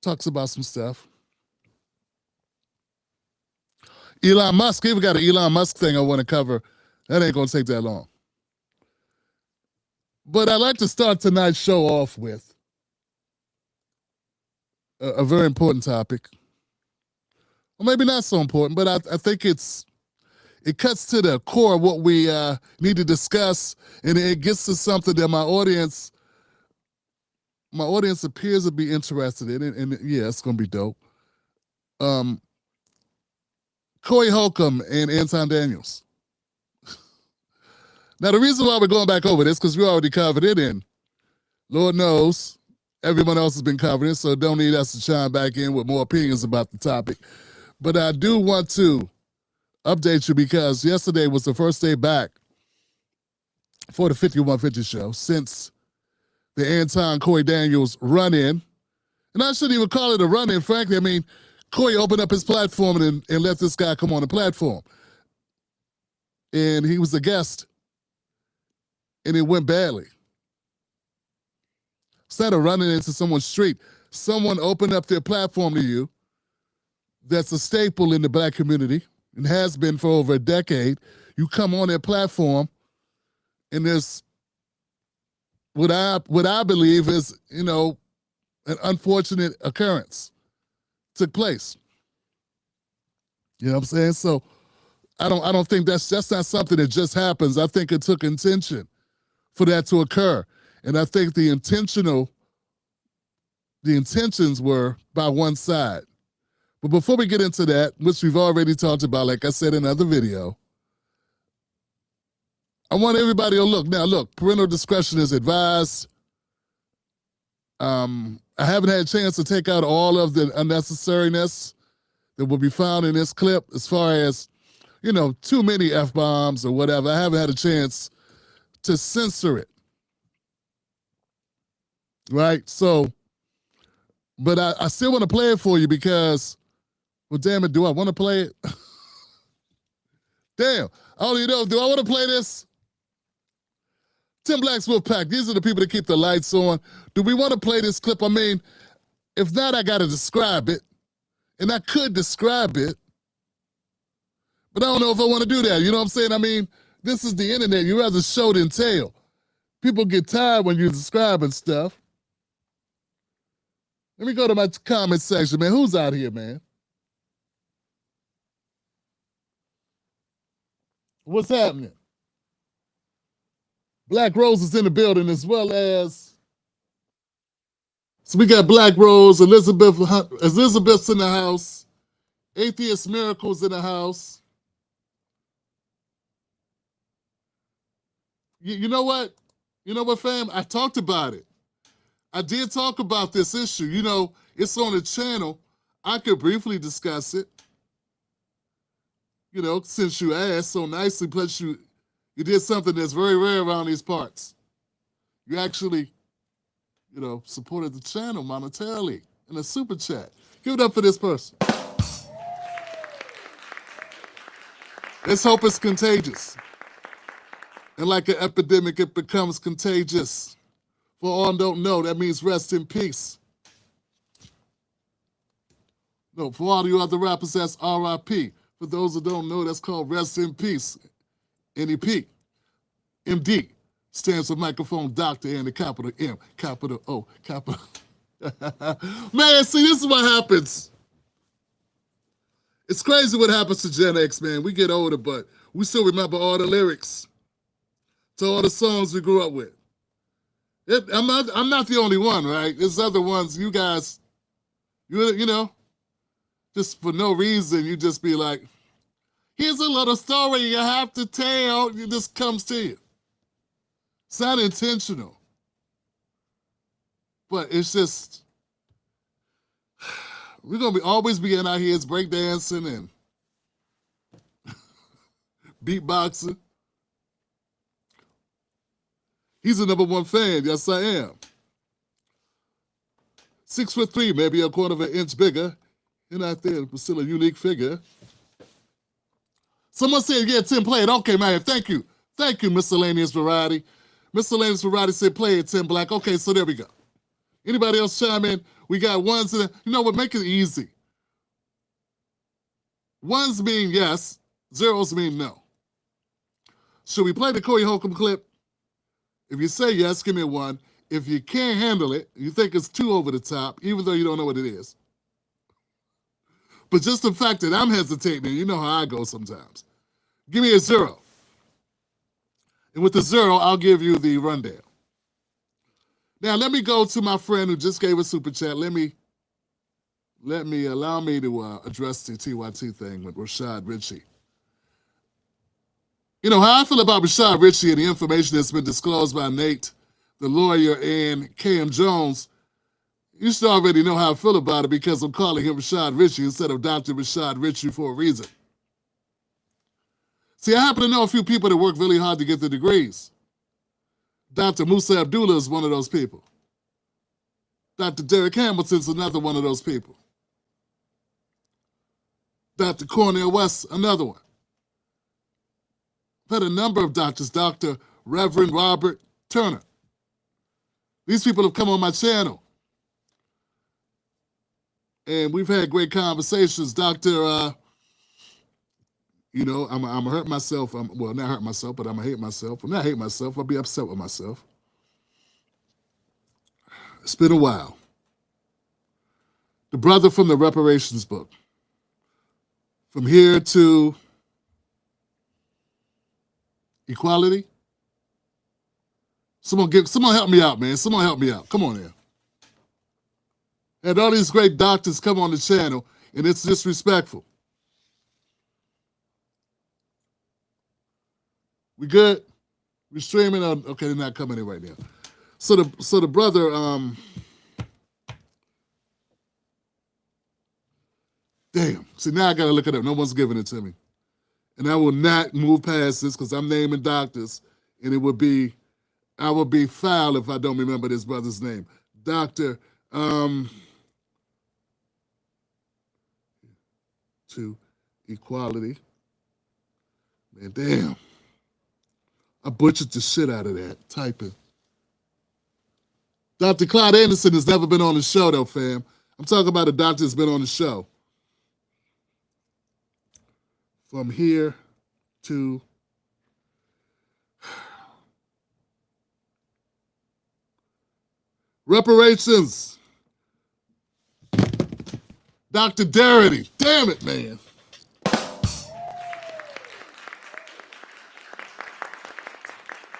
talks about some stuff. Elon Musk, even got an Elon Musk thing I want to cover. That ain't going to take that long. But I'd like to start tonight's show off with a very important topic. Or maybe not so important, but I think it cuts to the core of what we need to discuss, and it gets to something that my audience appears to be interested in, and yeah, it's going to be dope. Corey Holcomb and Anton Daniels. Now, the reason why we're going back over this, because we already covered it, and Lord knows everyone else has been covering it, so don't need us to chime back in with more opinions about the topic. But I do want to update you because yesterday was the first day back for the 5150 show since the Anton Corey Daniels run-in. And I shouldn't even call it a run-in, frankly. I mean, Corey opened up his platform and let this guy come on the platform. And he was a guest. And it went badly. Instead of running into someone's street, someone opened up their platform to you that's a staple in the black community and has been for over a decade. You come on their platform, and there's what I believe is, an unfortunate occurrence took place. You know what I'm saying? So I don't think that's not something that just happens. I think it took intention for that to occur. And I think the intentions were by one side. But before we get into that, which we've already talked about, like I said in another video, I want everybody to look. Now, look, parental discretion is advised. I haven't had a chance to take out all of the unnecessariness that will be found in this clip as far as, too many F-bombs or whatever. I haven't had a chance to censor it. Right? So, but I still want to play it for you because, well, damn it, do I want to play it? Damn. I don't even know. Do I want to play this? Tim Black's Wolfpack, these are the people that keep the lights on. Do we want to play this clip? I mean, if not, I got to describe it. And I could describe it. But I don't know if I want to do that. You know what I'm saying? I mean, this is the internet. You rather show than tell. People get tired when you're describing stuff. Let me go to my comment section, man. Who's out here, man? What's happening? Black Rose is in the building as well as... So we got Black Rose, Elizabeth's in the house. Atheist Miracles in the house. You know what? You know what, fam? I talked about it. I did talk about this issue. It's on the channel. I could briefly discuss it. Since you asked so nicely, plus you did something that's very rare around these parts. You actually, supported the channel monetarily in a super chat. Give it up for this person. Let's hope it's contagious. And like an epidemic, it becomes contagious. For all don't know, that means rest in peace. No, for all you other rappers, that's R.I.P. For those who don't know, that's called rest in peace. NEP. MD stands for microphone doctor and the capital M, capital O, capital. Man, see, this is what happens. It's crazy what happens to Gen X, man. We get older, but we still remember all the lyrics to all the songs we grew up with. I'm not the only one, right? There's other ones. You guys, just for no reason, you just be like, here's a little story you have to tell. It just comes to you. It's not intentional. But it's just, we're going to always be in our heads breakdancing and beatboxing. He's a #1 fan. Yes, I am. 6'3", maybe a quarter of an inch bigger. You're not there, but still a unique figure. Someone said, yeah, Tim, play it. Okay, man, thank you. Thank you, Miscellaneous Variety. Miscellaneous Variety said, play it, Tim Black. Okay, so there we go. Anybody else chime in? We got ones that, you know what, make it easy. Ones mean yes, zeros mean no. Should we play the Corey Holcomb clip? If you say yes, give me a 1. If you can't handle it, you think it's too over the top, even though you don't know what it is. But just the fact that I'm hesitating, you know how I go sometimes. Give me a 0. And with the 0, I'll give you the rundown. Now, let me go to my friend who just gave a super chat. Allow me to address the TYT thing with Rashad Ritchie. You know, how I feel about Rashad Ritchie and the information that's been disclosed by Nate, the lawyer, and KM Jones, you should already know how I feel about it because I'm calling him Rashad Ritchie instead of Dr. Rashad Ritchie for a reason. See, I happen to know a few people that work really hard to get the degrees. Dr. Musa Abdullah is one of those people. Dr. Derek Hamilton's another one of those people. Dr. Cornel West, another one. I've had a number of doctors, Dr. Reverend Robert Turner. These people have come on my channel. And we've had great conversations. Dr. You know, I'm going to hurt myself. Well, not hurt myself, but I'm going to hate myself. I'm not hate myself. I'll be upset with myself. It's been a while. The brother from the reparations book. From here to equality. Someone help me out, man. Someone help me out. Come on here. And all these great doctors come on the channel, and it's disrespectful. We good? We're streaming on. Okay, they're not coming in right now. So the brother, damn. See, now I gotta look it up. No one's giving it to me, and I will not move past this because I'm naming doctors, and I would be foul if I don't remember this brother's name, Doctor. To equality. Man, damn. I butchered the shit out of that typing. Dr. Clout Anderson has never been on the show, though, fam. I'm talking about a doctor that's been on the show. From here to reparations. Dr. Darity. Damn it, man.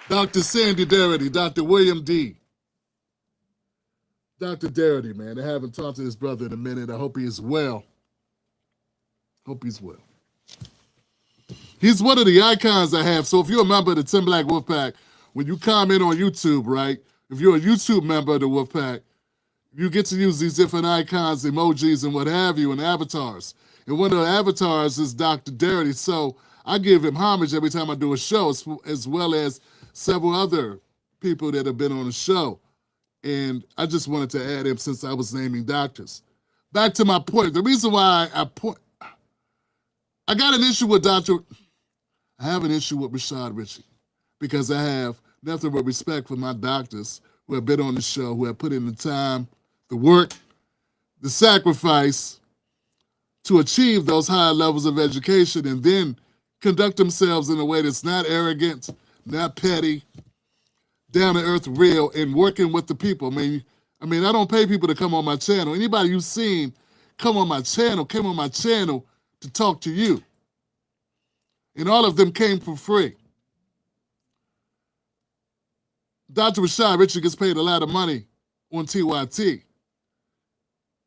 Dr. Sandy Darity, Dr. William D. Dr. Darity, man. I haven't talked to this brother in a minute. I hope he is well. Hope he's well. He's one of the icons I have. So if you're a member of the Tim Black Wolfpack, when you comment on YouTube, right? If you're a YouTube member of the Wolfpack, you get to use these different icons, emojis, and what have you, and avatars. And one of the avatars is Dr. Darity. So I give him homage every time I do a show, as well as several other people that have been on the show. And I just wanted to add him since I was naming doctors. Back to my point. The reason why I got an issue with I have an issue with Rashad Ritchie because I have nothing but respect for my doctors who have been on the show, who have put in the time, the work, the sacrifice to achieve those higher levels of education and then conduct themselves in a way that's not arrogant, not petty, down to earth, real, and working with the people. I mean, I don't pay people to come on my channel. Anybody you've seen came on my channel to talk to you. And all of them came for free. Dr. Rashad Ritchie gets paid a lot of money on TYT.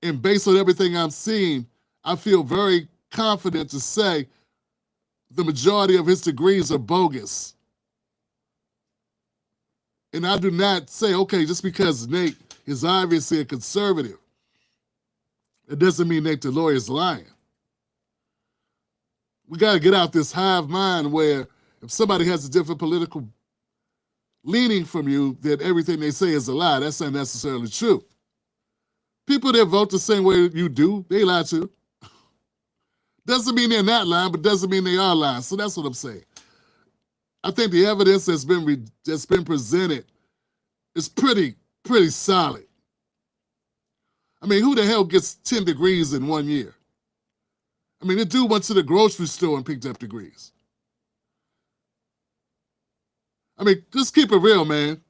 And based on everything I'm seeing, I feel very confident to say the majority of his degrees are bogus. And I do not say, okay, just because Nate is obviously a conservative, it doesn't mean Nate the lawyer is lying. We got to get out this hive mind where if somebody has a different political leaning from you, that everything they say is a lie. That's not necessarily true. People that vote the same way you do, they lie too. Doesn't mean they're not lying, but doesn't mean they are lying. So that's what I'm saying. I think the evidence that's been presented is pretty solid. I mean, who the hell gets 10 degrees in 1 year? I mean, the dude went to the grocery store and picked up degrees. I mean, just keep it real, man.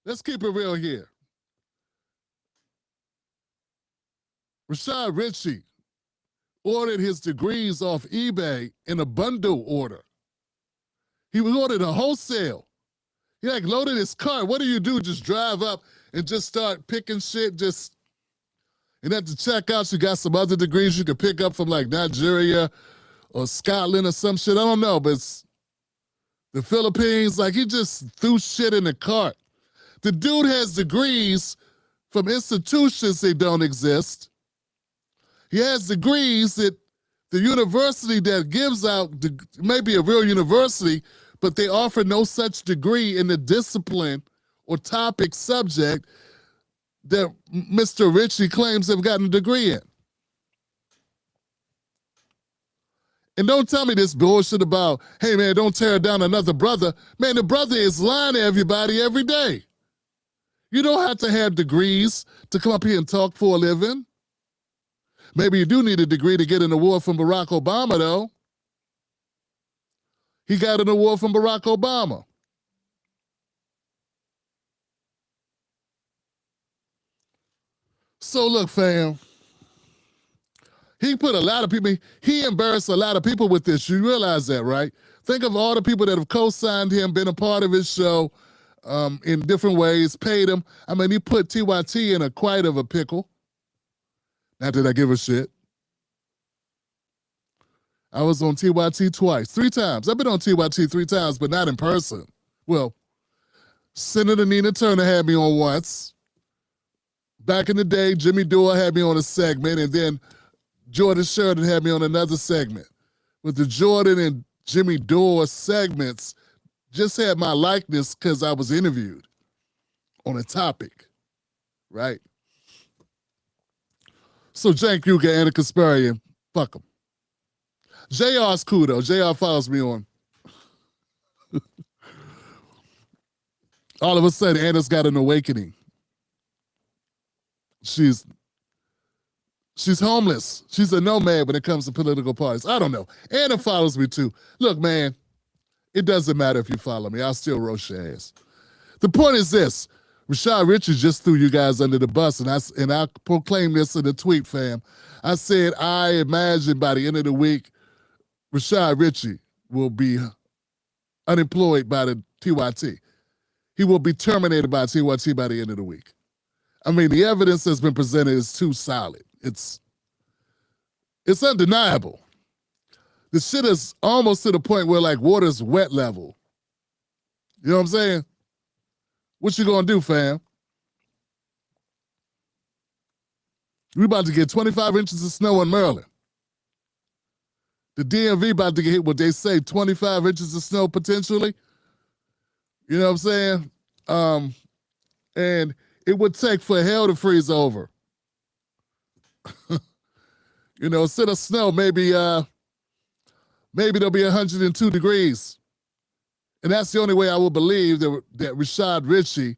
Let's keep it real here. Rashad Ritchie ordered his degrees off eBay in a bundle order. He ordered a wholesale. He like loaded his car. What do? Just drive up and just start picking shit? And at the checkout, you got some other degrees you could pick up from like Nigeria or Scotland or some shit. I don't know, but it's the Philippines. Like he just threw shit in the cart. The dude has degrees from institutions that don't exist. He has degrees that the university that gives out, maybe a real university, but they offer no such degree in the discipline or topic subject that Mr. Ritchie claims they've gotten a degree in. And don't tell me this bullshit about, hey man, don't tear down another brother. Man, the brother is lying to everybody every day. You don't have to have degrees to come up here and talk for a living. Maybe you do need a degree to get an award from Barack Obama, though. He got an award from Barack Obama. So look, fam, he put a lot of people, he embarrassed a lot of people with this. You realize that, right? Think of all the people that have co-signed him, been a part of his show in different ways, paid him. I mean, he put TYT in quite of a pickle. Not that I give a shit. I was on TYT twice, 3 times. I've been on TYT 3 times, but not in person. Well, Senator Nina Turner had me on once. Back in the day, Jimmy Dore had me on a segment, and then Jordan Sheridan had me on another segment. But the Jordan and Jimmy Dore segments just had my likeness because I was interviewed on a topic, right? So Cenk Uygur and a Kasparian, fuck them. JR's cool though. JR follows me on. All of a sudden, Anna's got an awakening. She's homeless. She's a nomad when it comes to political parties. I don't know. Anna follows me too. Look, man, it doesn't matter if you follow me. I'll still roast your ass. The point is this. Rashad Ritchie just threw you guys under the bus, and I proclaimed this in a tweet, fam. I said, I imagine by the end of the week, Rashad Ritchie will be unemployed by the TYT. He will be terminated by TYT by the end of the week. I mean, the evidence that's been presented is too solid. It's undeniable. The shit is almost to the point where like water's wet level. You know what I'm saying? What you gonna do, fam? We about to get 25 inches of snow in Maryland. The DMV about to get hit, what they say, 25 inches of snow potentially. You know what I'm saying? And it would take for hell to freeze over. You know, instead of snow, maybe there'll be 102 degrees. And that's the only way I will believe that Rashad Ritchie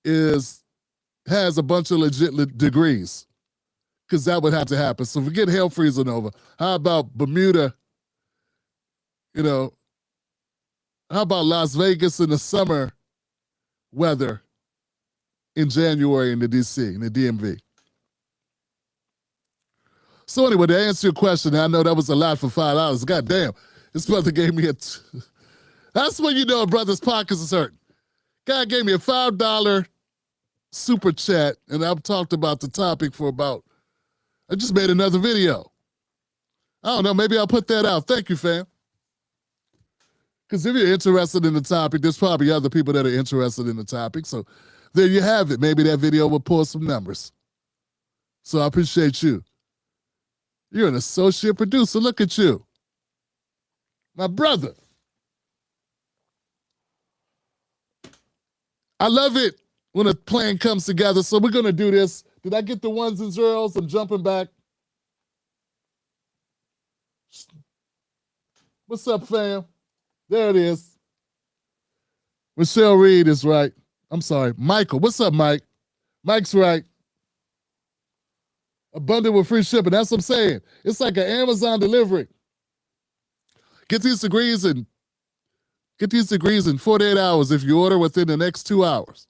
has a bunch of legit degrees. Because that would have to happen. So forget hell freezing over. How about Bermuda? You know, how about Las Vegas in the summer weather in January in the DC, in the DMV? So anyway, to answer your question, I know that was a lot for $5. God damn, this brother gave me that's when you know a brother's pockets is hurting. Guy gave me a $5 super chat, and I've talked about the topic for I just made another video. I don't know, maybe I'll put that out. Thank you, fam. Because if you're interested in the topic, there's probably other people that are interested in the topic. So there you have it. Maybe that video will pull some numbers. So I appreciate you. You're an associate producer. Look at you. My brother. I love it when a plan comes together. So we're going to do this. Did I get the ones and zeros? I'm jumping back. What's up, fam? There it is. Michelle Reed is right. I'm sorry. Michael. What's up, Mike? Mike's right. Abundant with free shipping. That's what I'm saying. It's like an Amazon delivery. Get these degrees in 48 hours if you order within the next 2 hours.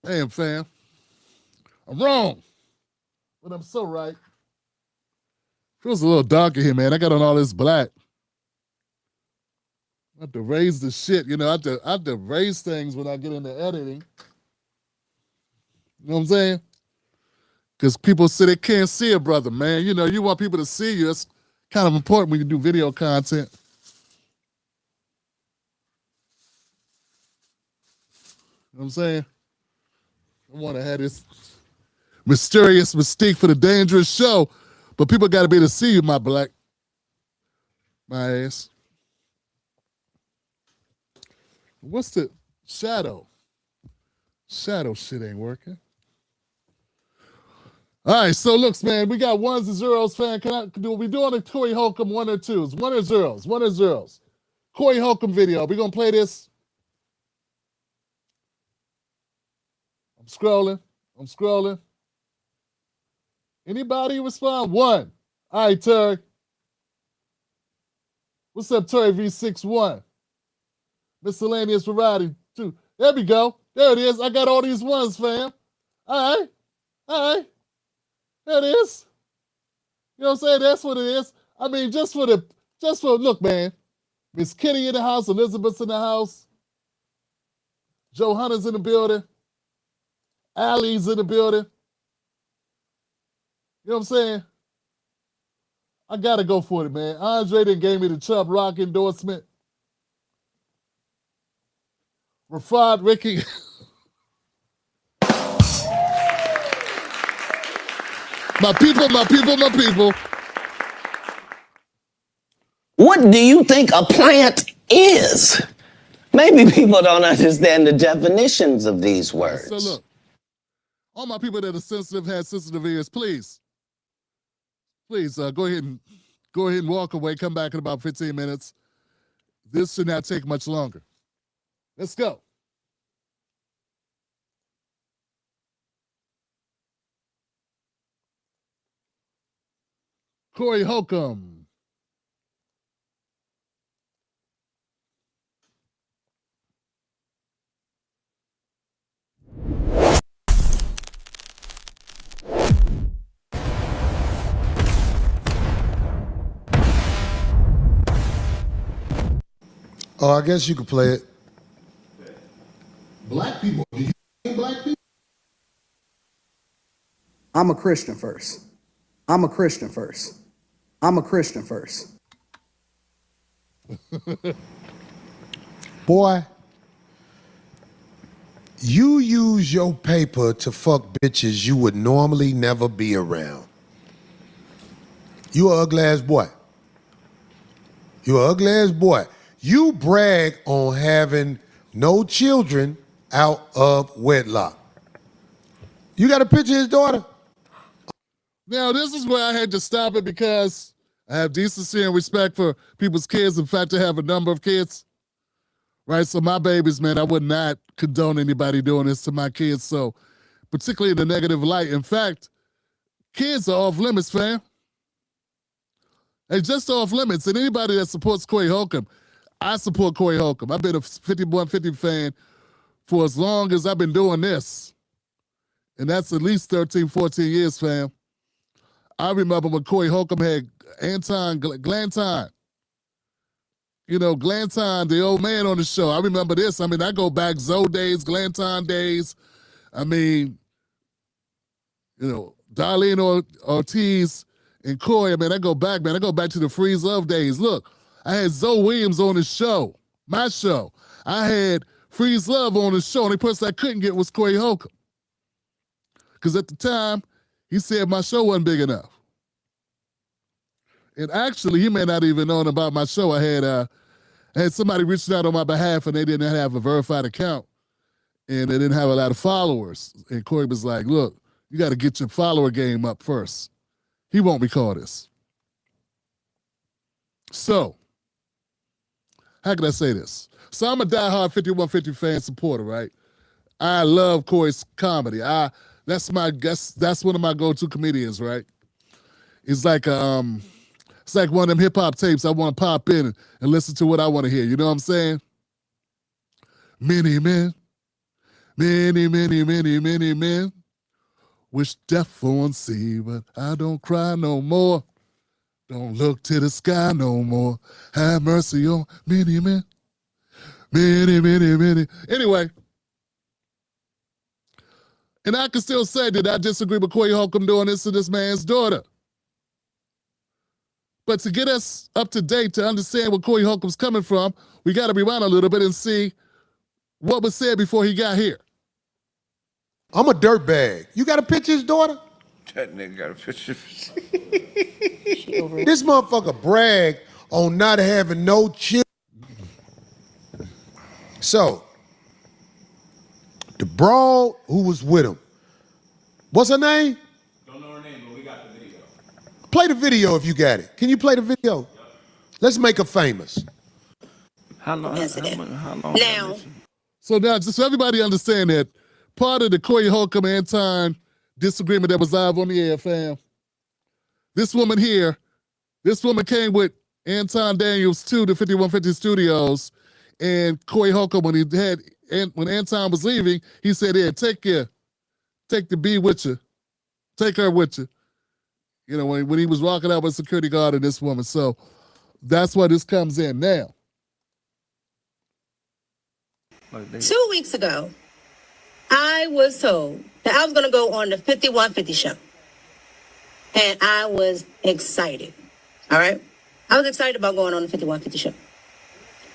Damn, fam. I'm wrong, but I'm so right. Feels a little dark in here, man. I got on all this black. I have to raise the shit, you know. I have to raise things when I get into editing. You know what I'm saying? Because people say they can't see a brother, man. You know, you want people to see you. It's kind of important when you do video content. You know what I'm saying? I want to have this mysterious mystique for the dangerous show, but people got to be able to see you, my ass. What's the shadow? Shadow shit ain't working. All right, so looks, man, we got ones and zeros, fan. We doing a Corey Holcomb 1 or 2s? 1 or zeros? 1 or zeros? Corey Holcomb video. We gonna play this. I'm scrolling. Anybody respond? 1. All right, Terry. What's up, Terry V61? Miscellaneous variety 2. There we go. There it is. I got all these ones, fam. All right. There it is. You know what I'm saying? That's what it is. I mean, look, man. Miss Kitty in the house, Elizabeth's in the house. Joe Hunter's in the building. Allie's in the building. You know what I'm saying? I gotta go for it, man. Andre then gave me the Chubb Rock endorsement. Rafad, Ricky. My people. What do you think a plant is? Maybe people don't understand the definitions of these words. So look, all my people that are sensitive, have sensitive ears, please go ahead and walk away. Come back in about 15 minutes. This should not take much longer. Let's go. Corey Holcomb. Oh, I guess you could play it. Black people, do you hate black people? I'm a Christian first. Boy, you use your paper to fuck bitches you would normally never be around. You an ugly ass boy. You brag on having no children out of wedlock. You got a picture of his daughter? Now, this is where I had to stop it because I have decency and respect for people's kids. In fact, I have a number of kids, right? So my babies, man, I would not condone anybody doing this to my kids. So particularly in the negative light. In fact, kids are off limits, fam. They're just off limits. And anybody that supports Corey Holcomb, I support Corey Holcomb. I've been a 5150 fan for as long as I've been doing this. And that's at least 13, 14 years, fam. I remember when Corey Holcomb had Anton Glanton. You know, Glanton, the old man on the show. I remember this. I mean, I go back Zoe days, Glanton days. I mean, you know, Darlene Ortiz and Corey. I mean, I go back to the Freeze Love days. Look, I had Zoe Williams on the show, my show. I had Freeze Love on the show. The only person I couldn't get was Corey Holcomb. Because at the time, he said my show wasn't big enough. And actually, he may not even know about my show. I had somebody reaching out on my behalf, and they didn't have a verified account, and they didn't have a lot of followers. And Corey was like, look, You got to get your follower game up first. He won't recall this. So, how can I say this? So I'm a diehard 5150 fan supporter, right? I love Corey's comedy. That's one of my go-to comedians, right? It's like one of them hip-hop tapes I want to pop in and listen to what I want to hear. You know what I'm saying? Many men, many men wish death on sea, but I don't cry no more. Don't look to the sky no more. Have mercy on many men. Many. Anyway, and I can still say that I disagree with Corey Holcomb doing this to this man's daughter. But to get us up to date, to understand where Corey Holcomb's coming from, we got to rewind a little bit and see what was said before he got here. I'm a dirtbag. You got a picture of his daughter? That nigga got a picture. This motherfucker bragged on not having no children. So, the broad who was with him, what's her name? Don't know her name, but we got the video. Play the video if you got it. Can you play the video? Yep. Let's make her famous. How long? Now. So now, just so everybody understand that part of the Corey Holcomb Anton disagreement that was live on the air, fam. This woman came with Anton Daniels to the 5150 studios, and Corey Holcomb, when Anton was leaving, he said, "Here, take the B with you, take her with you." You know, when he was walking out with a security guard and this woman. So that's why this comes in now. 2 weeks ago, I was told that I was going to go on the 5150 show. And I was excited. All right? I was excited about going on the 5150 show.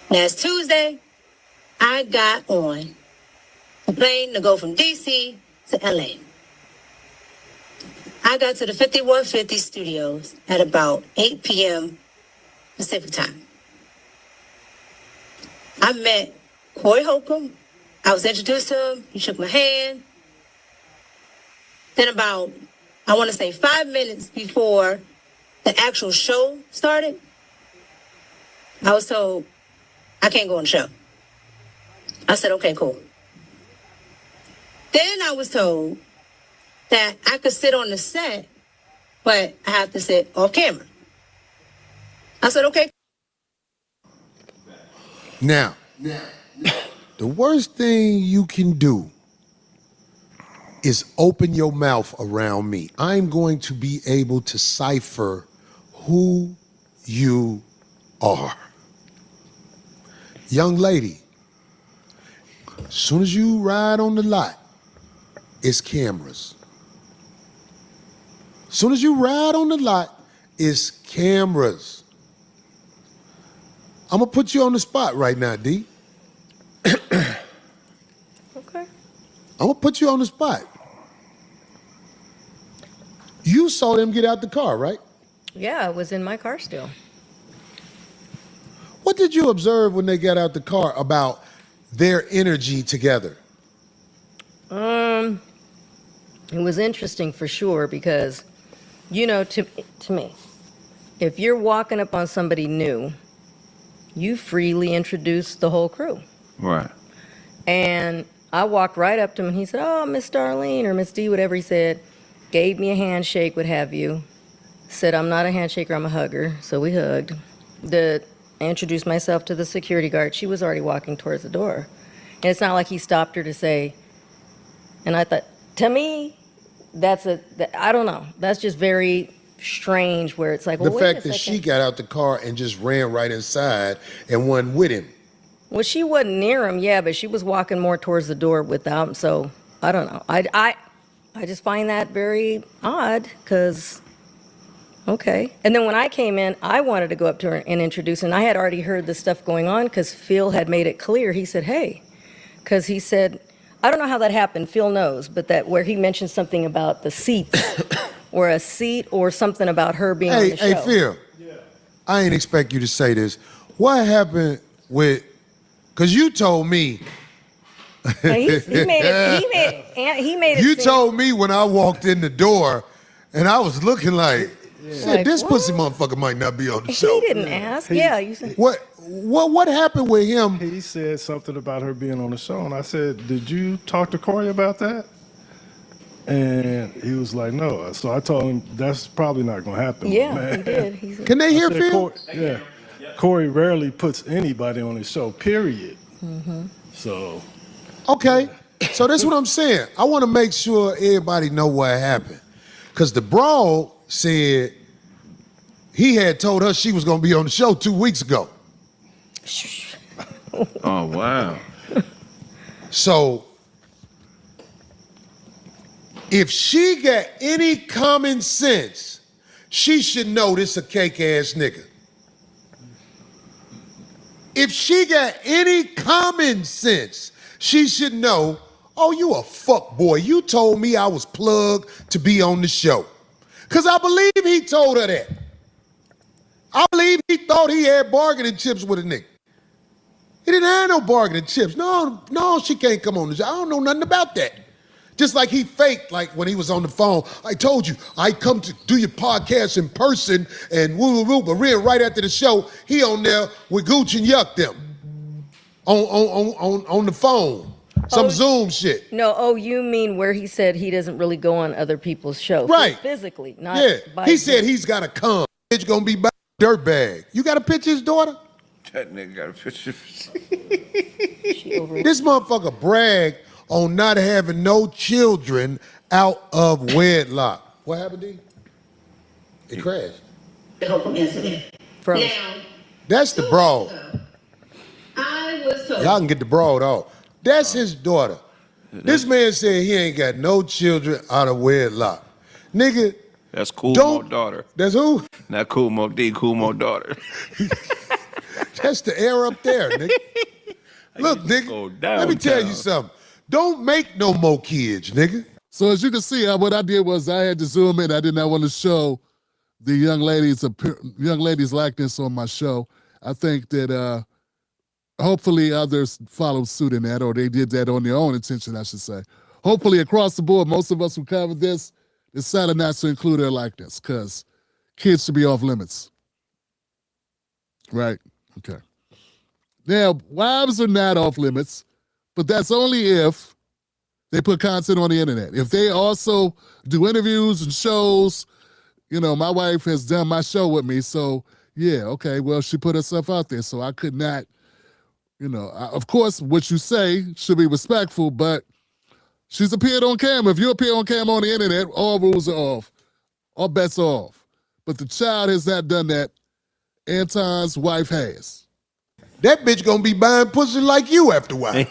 Last Tuesday, I got on a plane to go from D.C. to LA. I got to the 5150 studios at about 8 p.m. Pacific time. I met Corey Holcomb. I was introduced to him. He shook my hand. Then about, I want to say 5 minutes before the actual show started, I was told, I can't go on the show. I said, okay, cool. Then I was told that I could sit on the set, but I have to sit off camera. I said, okay. Now, the worst thing you can do is open your mouth around me. I'm going to be able to cipher who you are. Young lady, as soon as you ride on the lot, it's cameras. As soon as you ride on the lot, it's cameras. I'm gonna put you on the spot right now, D. Okay. I'm gonna put you on the spot. You saw them get out the car, right? Yeah, I was in my car still. What did you observe when they got out the car about their energy together? It was interesting for sure because, you know, to me, if you're walking up on somebody new, you freely introduce the whole crew. Right. And I walked right up to him and he said, "Oh, Miss Darlene," or Miss D, whatever he said, gave me a handshake, what have you. Said, "I'm not a handshaker, I'm a hugger." So we hugged. I introduced myself to the security guard. She was already walking towards the door. And it's not like he stopped her to say, and I thought, to me, I don't know. That's just very strange where it's like, well, The wait a fact that second. she got out the car and just ran right inside and wasn't with him. Well, she wasn't near him, yeah, but she was walking more towards the door without him, so I don't know. I just find that very odd, because, okay. And then when I came in, I wanted to go up to her and introduce her, and I had already heard the stuff going on, because Phil had made it clear. He said, hey, because he said, I don't know how that happened, Phil knows, but that where he mentioned something about the seats, or a seat, or something about her being on the show. Hey, Phil, I ain't expect you to say this. What happened with, because you told me He made it. He made it. You seem- told me when I walked in the door, and I was looking like, shit, Like, this what? pussy motherfucker might not be on the show. He didn't ask. Yeah, you said. What happened with him? He said something about her being on the show, and I said, "Did you talk to Corey about that?" And he was like, "No." So I told him that's probably not going to happen. Yeah, man. he did. He said, Can they hear I said, Phil? Yeah. Corey rarely puts anybody on his show. Period. Mm-hmm. So. Okay, so that's what I'm saying. I want to make sure everybody know what happened, because the broad said he had told her she was going to be on the show 2 weeks ago. Oh, wow. So if she got any common sense, she should know this a cake ass nigga. If she got any common sense, she should know, oh, you a fuck boy. You told me I was plugged to be on the show. Because I believe he told her that. I believe he thought he had bargaining chips with a nigga. He didn't have no bargaining chips. No, she can't come on the show. I don't know nothing about that. Just like he faked, like when he was on the phone, I told you, I come to do your podcast in person and woo, but real right after the show, he on there with Gooch and Yuck them on the phone. Some Zoom shit. No, oh, you mean where he said he doesn't really go on other people's shows. Right. Physically, not Yeah, by he said he's got to come. Bitch gonna be by dirtbag. You got to picture his daughter? That nigga got a picture. This motherfucker bragged on not having no children out of wedlock. What happened, D? It crashed. The Holcomb incident. Froze. Now, That's the broad. I was told. Y'all can get the broad off. That's his daughter. This man said he ain't got no children out of wedlock. Nigga, That's Cuomo Don't- daughter. that's who? Not Cuomo D, Cuomo daughter. That's the air up there, nigga. Look, go nigga, let me tell you downtown. something. Don't make no more kids, nigga. So as you can see, what I did was I had to zoom in. I did not want to show the young lady's likeness on my show. I think that hopefully others followed suit in that, or they did that on their own intention, I should say. Hopefully across the board, most of us who covered this decided not to include their likeness, because kids should be off limits. Right? Okay. Now, wives are not off limits, but that's only if they put content on the internet. If they also do interviews and shows, my wife has done my show with me, so yeah, okay, well, she put herself out there, so I could not, of course, what you say should be respectful, but she's appeared on camera. If you appear on camera on the internet, all rules are off. All bets are off. But the child has not done that. Anton's wife has. That bitch gonna be buying pussy like you after a while.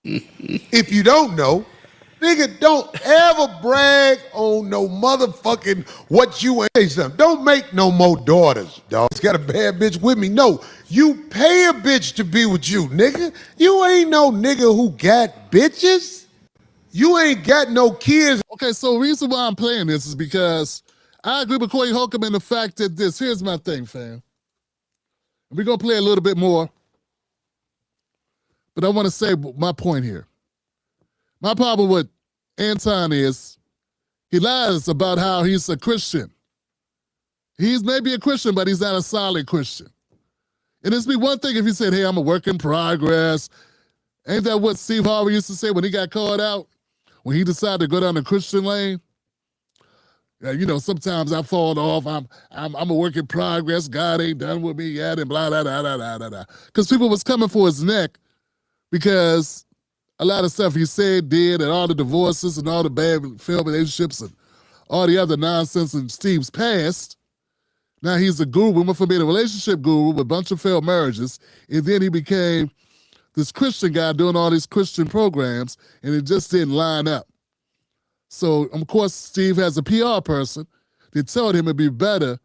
If you don't know, nigga, don't ever brag on no motherfucking what you ain't. Say something. Don't make no more daughters, dog. It's got a bad bitch with me. No, you pay a bitch to be with you, nigga. You ain't no nigga who got bitches. You ain't got no kids. Okay, so the reason why I'm playing this is because I agree with Corey Holcomb in the fact that here's my thing, fam. We're going to play a little bit more, but I want to say my point here. My problem with Anton is he lies about how he's a Christian. He's maybe a Christian, but he's not a solid Christian. And it'd be one thing if he said, hey, I'm a work in progress. Ain't that what Steve Harvey used to say when he got called out? When he decided to go down the Christian lane? Sometimes I fall off. I'm a work in progress. God ain't done with me yet, and blah, blah, blah, blah, blah, blah, blah. Because people was coming for his neck because a lot of stuff he said, did, and all the divorces and all the bad failed relationships and all the other nonsense in Steve's past. Now he's a guru. Went from being a relationship guru with a bunch of failed marriages, and then he became this Christian guy doing all these Christian programs, and it just didn't line up. So, of course, Steve has a PR person that told him it'd be better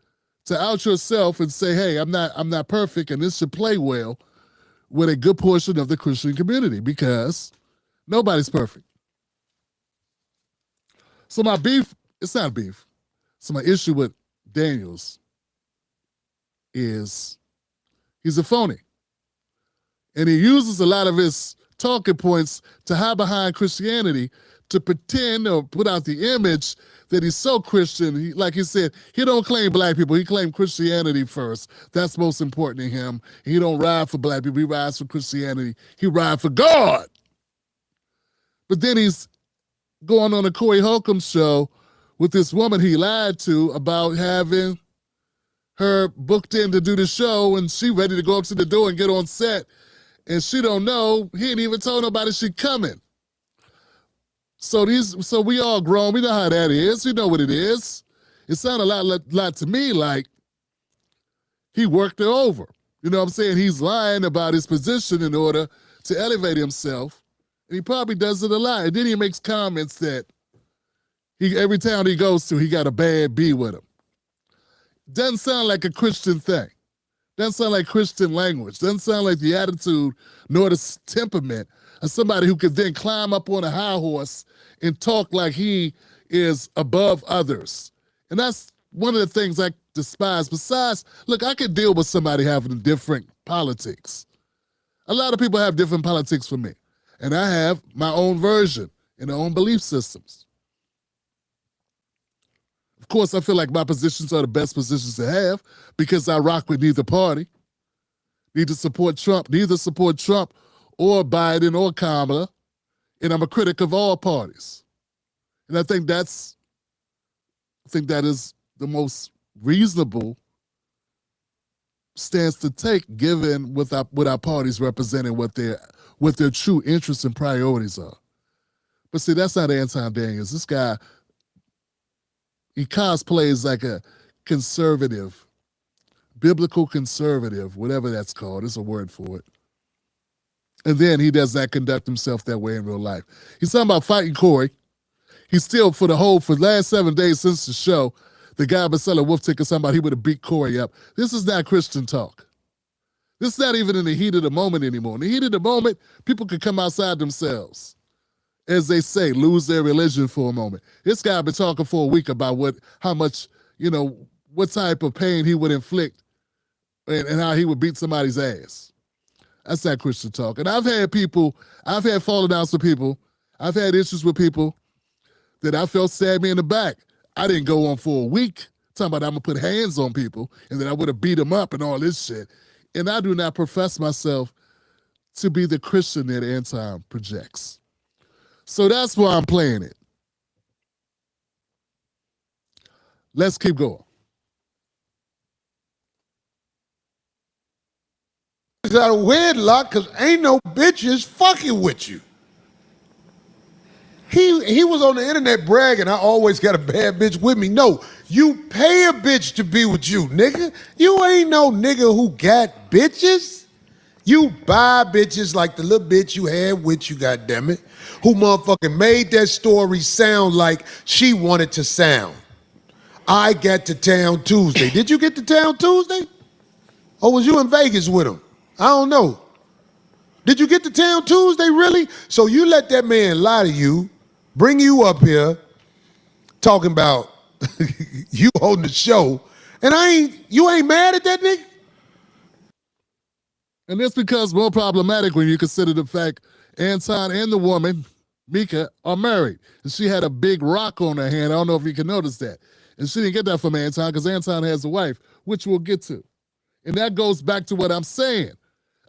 to out yourself and say, hey, I'm not perfect, and this should play well with a good portion of the Christian community because nobody's perfect. So my beef, it's not beef. So my issue with Daniels is he's a phony. And he uses a lot of his talking points to hide behind Christianity to pretend or put out the image that he's so Christian. Like he said, he don't claim black people. He claimed Christianity first. That's most important to him. He don't ride for black people. He rides for Christianity. He rides for God. But then he's going on a Corey Holcomb show with this woman he lied to about having her booked in to do the show, and she ready to go up to the door and get on set, and she don't know. He ain't even told nobody she coming. So we all grown. We know how that is. We know what it is. It sounded a lot to me like he worked her over. You know what I'm saying? He's lying about his position in order to elevate himself. And he probably does it a lot. And then he makes comments that every town he goes to, he got a bad bee with him. Doesn't sound like a Christian thing. Doesn't sound like Christian language. Doesn't sound like the attitude nor the temperament of somebody who could then climb up on a high horse and talk like he is above others. And that's one of the things I despise. Besides, look, I could deal with somebody having different politics. A lot of people have different politics from me. And I have my own version and my own belief systems. Of course, I feel like my positions are the best positions to have because I rock with neither party. Neither support Trump or Biden or Kamala. And I'm a critic of all parties. And I think that is the most reasonable stance to take, given what our parties represent and what their true interests and priorities are. But see, that's not Anton Daniels. This guy, he cosplays like a conservative, biblical conservative, whatever that's called. There's a word for it. And then he does not conduct himself that way in real life. He's talking about fighting Corey. He's still, for the last 7 days since the show, the guy been selling wolf tickets, somebody he would have beat Corey up. This is not Christian talk. This is not even in the heat of the moment anymore. In the heat of the moment, people can come outside themselves. As they say, lose their religion for a moment. This guy been talking for a week about how much, what type of pain he would inflict and how he would beat somebody's ass. That's not Christian talk. And I've had falling outs with people. I've had issues with people that I felt stabbed me in the back. I didn't go on for a week talking about I'm going to put hands on people and then I would have beat them up and all this shit. And I do not profess myself to be the Christian that Anton projects. So that's why I'm playing it. Let's keep going. It's out of wedlock because ain't no bitches fucking with you. He was on the internet bragging, I always got a bad bitch with me. No, you pay a bitch to be with you, nigga. You ain't no nigga who got bitches. You buy bitches like the little bitch you had with you, goddammit, who motherfucking made that story sound like she wanted to sound. I got to town Tuesday. Did you get to town Tuesday? Or was you in Vegas with him? I don't know. Did you get to town Tuesday, really? So you let that man lie to you, bring you up here, talking about you holding the show, and you ain't mad at that nigga? And this becomes more problematic when you consider the fact Anton and the woman, Mika, are married. And she had a big rock on her hand. I don't know if you can notice that. And she didn't get that from Anton because Anton has a wife, which we'll get to. And that goes back to what I'm saying.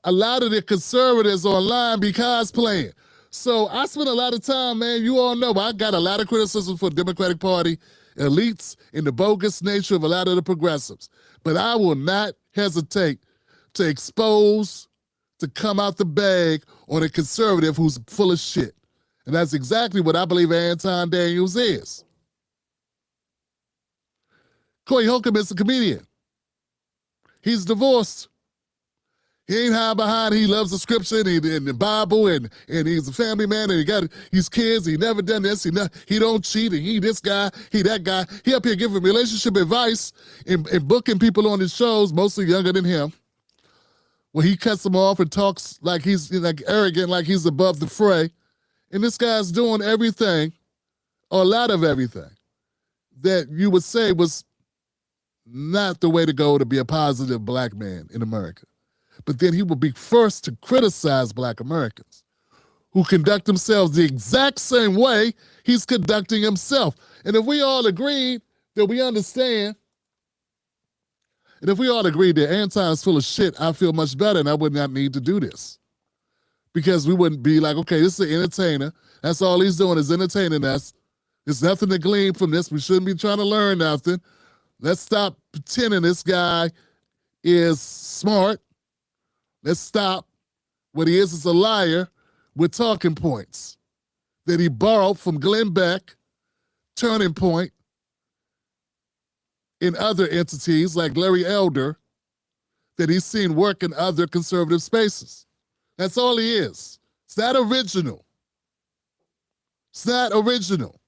A lot of the conservatives online be cosplaying. So I spent a lot of time, man, you all know, I got a lot of criticism for the Democratic Party elites and the bogus nature of a lot of the progressives. But I will not hesitate to expose, to come out the bag on a conservative who's full of shit. And that's exactly what I believe Anton Daniels is. Corey Holcomb is a comedian. He's divorced. He ain't hiding behind, he loves the scripture and the Bible, and he's a family man, and he got his kids, he never done this, he don't cheat, and he this guy, he that guy. He up here giving relationship advice and booking people on his shows, mostly younger than him, where he cuts them off and talks like he's like arrogant, like he's above the fray. And this guy's doing everything, or a lot of everything, that you would say was not the way to go to be a positive black man in America. but then he will be first to criticize Black Americans who conduct themselves the exact same way he's conducting himself. And if we all agreed that we understand, and if we all agreed that Anton is full of shit, I feel much better and I would not need to do this. Because we wouldn't be like, okay, this is an entertainer. That's all he's doing is entertaining us. There's nothing to glean from this. We shouldn't be trying to learn nothing. Let's stop pretending this guy is smart. Let's stop. What he is a liar with talking points that he borrowed from Glenn Beck, Turning Point, in other entities like Larry Elder that he's seen work in other conservative spaces. That's all he is. It's not original. It's not original.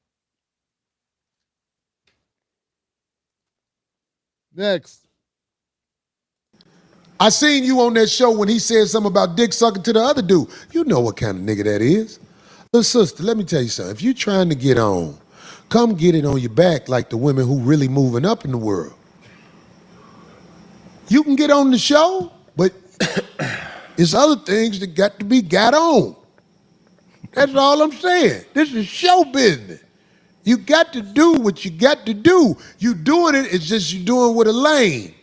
Next. I seen you on that show when he said something about dick sucking to the other dude. You know what kind of nigga that is. Little sister, let me tell you something. If you trying to get on, come get it on your back like the women who really moving up in the world. You can get on the show, but there's other things that got to be got on. That's all I'm saying. This is show business. You got to do what you got to do. You doing it, it's just you doing with a lane.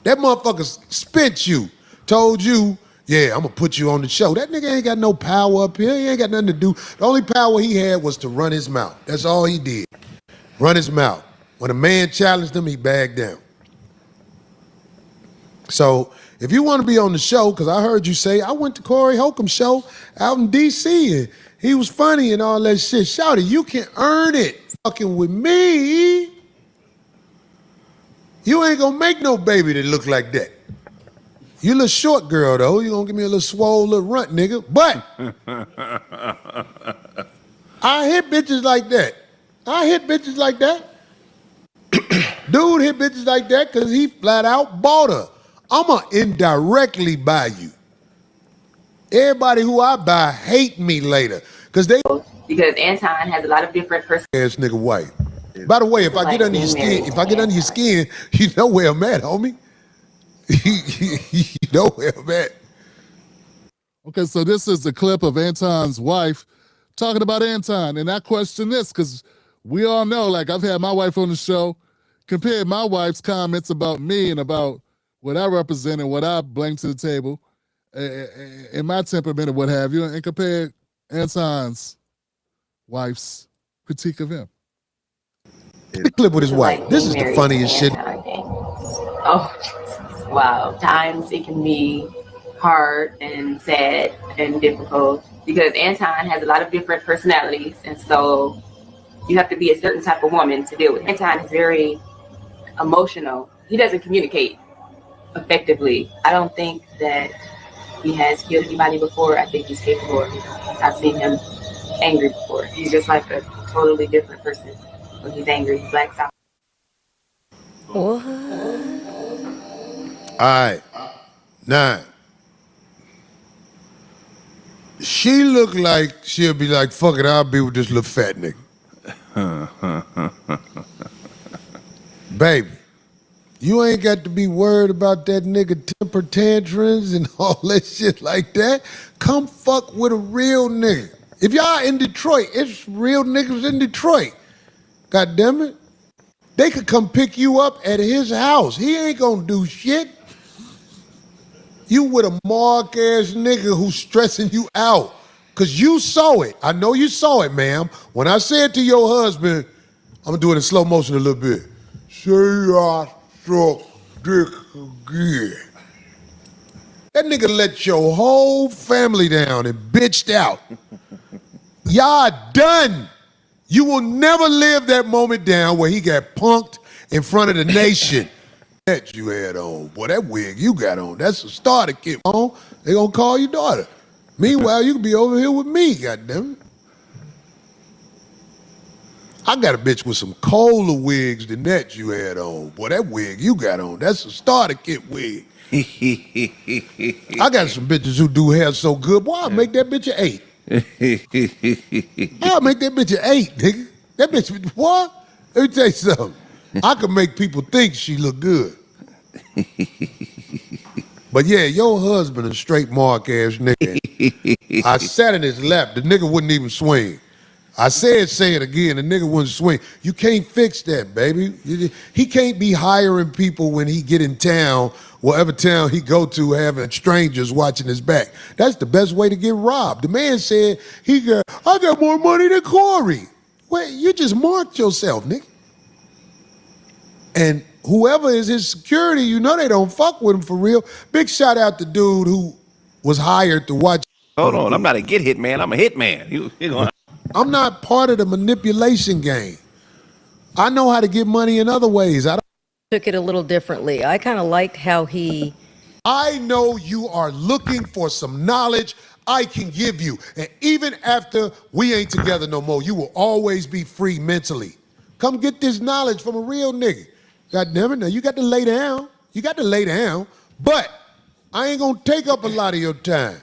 That motherfucker spent you, told you, yeah, I'm gonna put you on the show. That nigga ain't got no power up here. He ain't got nothing to do. The only power he had was to run his mouth. That's all he did. Run his mouth. When a man challenged him, he bagged down. So if you want to be on the show, because I heard you say, I went to Corey Holcomb's show out in D.C. and he was funny and all that shit. Shouty, you can earn it fucking with me. You ain't gonna make no baby that look like that. You a little short girl though. You gonna give me a little swole little runt nigga. But I hit bitches like that. I hit bitches like that. Dude hit bitches like that because he flat out bought her. I'ma indirectly buy you. Everybody who I buy hate me later. Because Anton has a lot of different ass nigga white. By the way, if I get under your skin, you know where I'm at, homie. You know where I'm at. Okay, so this is a clip of Anton's wife talking about Anton. And I question this because we all know, like I've had my wife on the show, compared my wife's comments about me and about what I represent and what I bring to the table and my temperament and what have you, and compare Anton's wife's critique of him. The clip with his wife. This is the funniest shit. Oh, Jesus. Wow. Times it can be hard and sad and difficult because Anton has a lot of different personalities, and so you have to be a certain type of woman to deal with. Anton is very emotional. He doesn't communicate effectively. I don't think that he has killed anybody before. I think he's capable of it. I've seen him angry before. He's just like a totally different person. When he's angry, he blacks out. What? All right. 9. She look like she'll be like, fuck it, I'll be with this little fat nigga. Baby, you ain't got to be worried about that nigga temper tantrums and all that shit like that. Come fuck with a real nigga. If y'all in Detroit, it's real niggas in Detroit. God damn it. They could come pick you up at his house. He ain't gonna do shit. You with a mark ass nigga who's stressing you out. Cause you saw it. I know you saw it, ma'am. When I said to your husband, I'm gonna do it in slow motion a little bit. Say I suck dick again. That nigga let your whole family down and bitched out. Y'all done. You will never live that moment down where he got punked in front of the nation. That you had on. Boy, that wig you got on, that's a starter kit. They gonna call your daughter. Meanwhile, you can be over here with me, goddammit. I got a bitch with some colder wigs than that you had on. Boy, that wig you got on, that's a starter kit wig. I got some bitches who do hair so good, boy, I'll make that bitch an 8. I'll make that bitch an 8, nigga. That bitch, what? Let me tell you something. I can make people think she look good. But yeah, your husband a straight mark ass nigga. I sat in his lap. The nigga wouldn't even swing. I said, say it again. The nigga wouldn't swing. You can't fix that, baby. He can't be hiring people when he get in town, whatever town he go to, having strangers watching his back. That's the best way to get robbed. The man said, I got more money than Corey. Wait, you just marked yourself, nigga. And whoever is his security, you know they don't fuck with him for real. Big shout out to dude who was hired to watch. Hold on, I'm not a get hit man. I'm a hit man. You gonna... I'm not part of the manipulation game. I know how to get money in other ways. I Took it a little differently. I kind of liked how he. I know you are looking for some knowledge I can give you. And even after we ain't together no more, you will always be free mentally. Come get this knowledge from a real nigga. God damn it, now you got to lay down. You got to lay down. But I ain't gonna take up a lot of your time.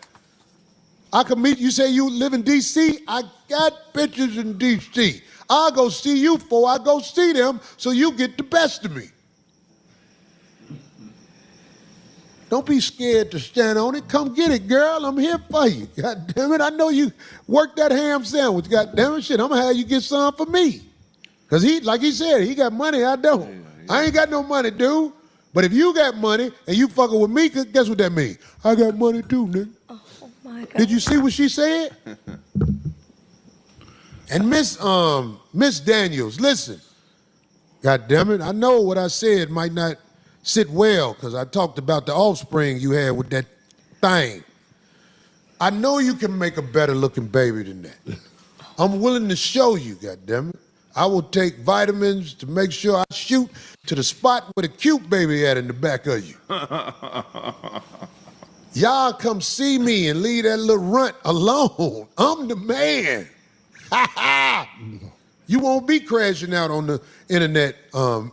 I can meet you, say you live in D.C., I got pictures in D.C. I'll go see you before I go see them so you get the best of me. Don't be scared to stand on it. Come get it, girl. I'm here for you. God damn it, I know you work that ham sandwich. God damn it, shit, I'm gonna have you get some for me. Because he, like he said, he got money, I don't. I ain't got no money, dude. But if you got money and you fucking with me, guess what that means? I got money too, nigga. Oh my God. Did you see what she said? And Miss Daniels, listen. God damn it, I know what I said might not sit well because I talked about the offspring you had with that thing. I know you can make a better looking baby than that. I'm willing to show you, God damn it. I will take vitamins to make sure I shoot to the spot where the cute baby at in the back of you. Y'all come see me and leave that little runt alone. I'm the man. You won't be crashing out on the internet,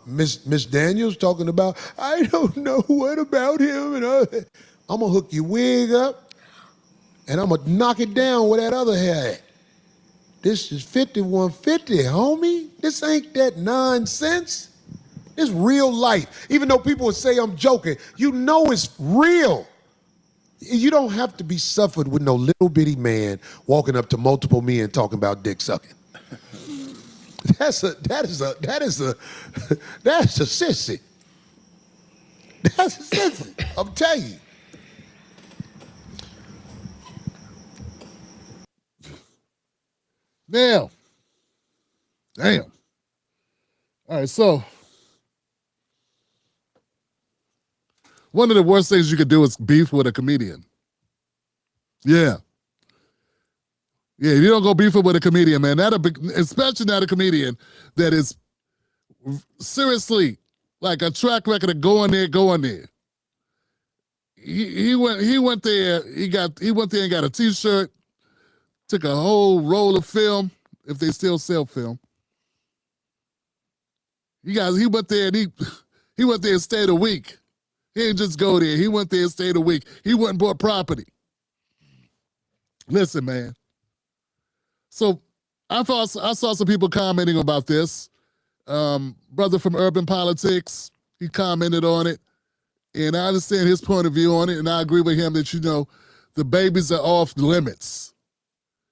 Miss Daniels, talking about, I don't know what about him. And I'm going to hook your wig up and I'm going to knock it down where that other hair at. This is 5150, homie. This ain't that nonsense. It's real life. Even though people would say I'm joking, you know it's real. You don't have to be suffered with no little bitty man walking up to multiple men talking about dick sucking. That's a sissy. That's a sissy. I'm telling you. Now, damn. All right, so one of the worst things you could do is beef with a comedian. Yeah. Yeah, you don't go beef with a comedian, man. Especially not a comedian that is seriously like a track record of going there. He went there and got a t-shirt, took a whole roll of film, if they still sell film. He went there and stayed a week. He didn't just go there. He went there and stayed a week. He went and bought property. Listen, man. So I saw some people commenting about this. Brother from Urban Politics, he commented on it. And I understand his point of view on it, and I agree with him that, the babies are off limits.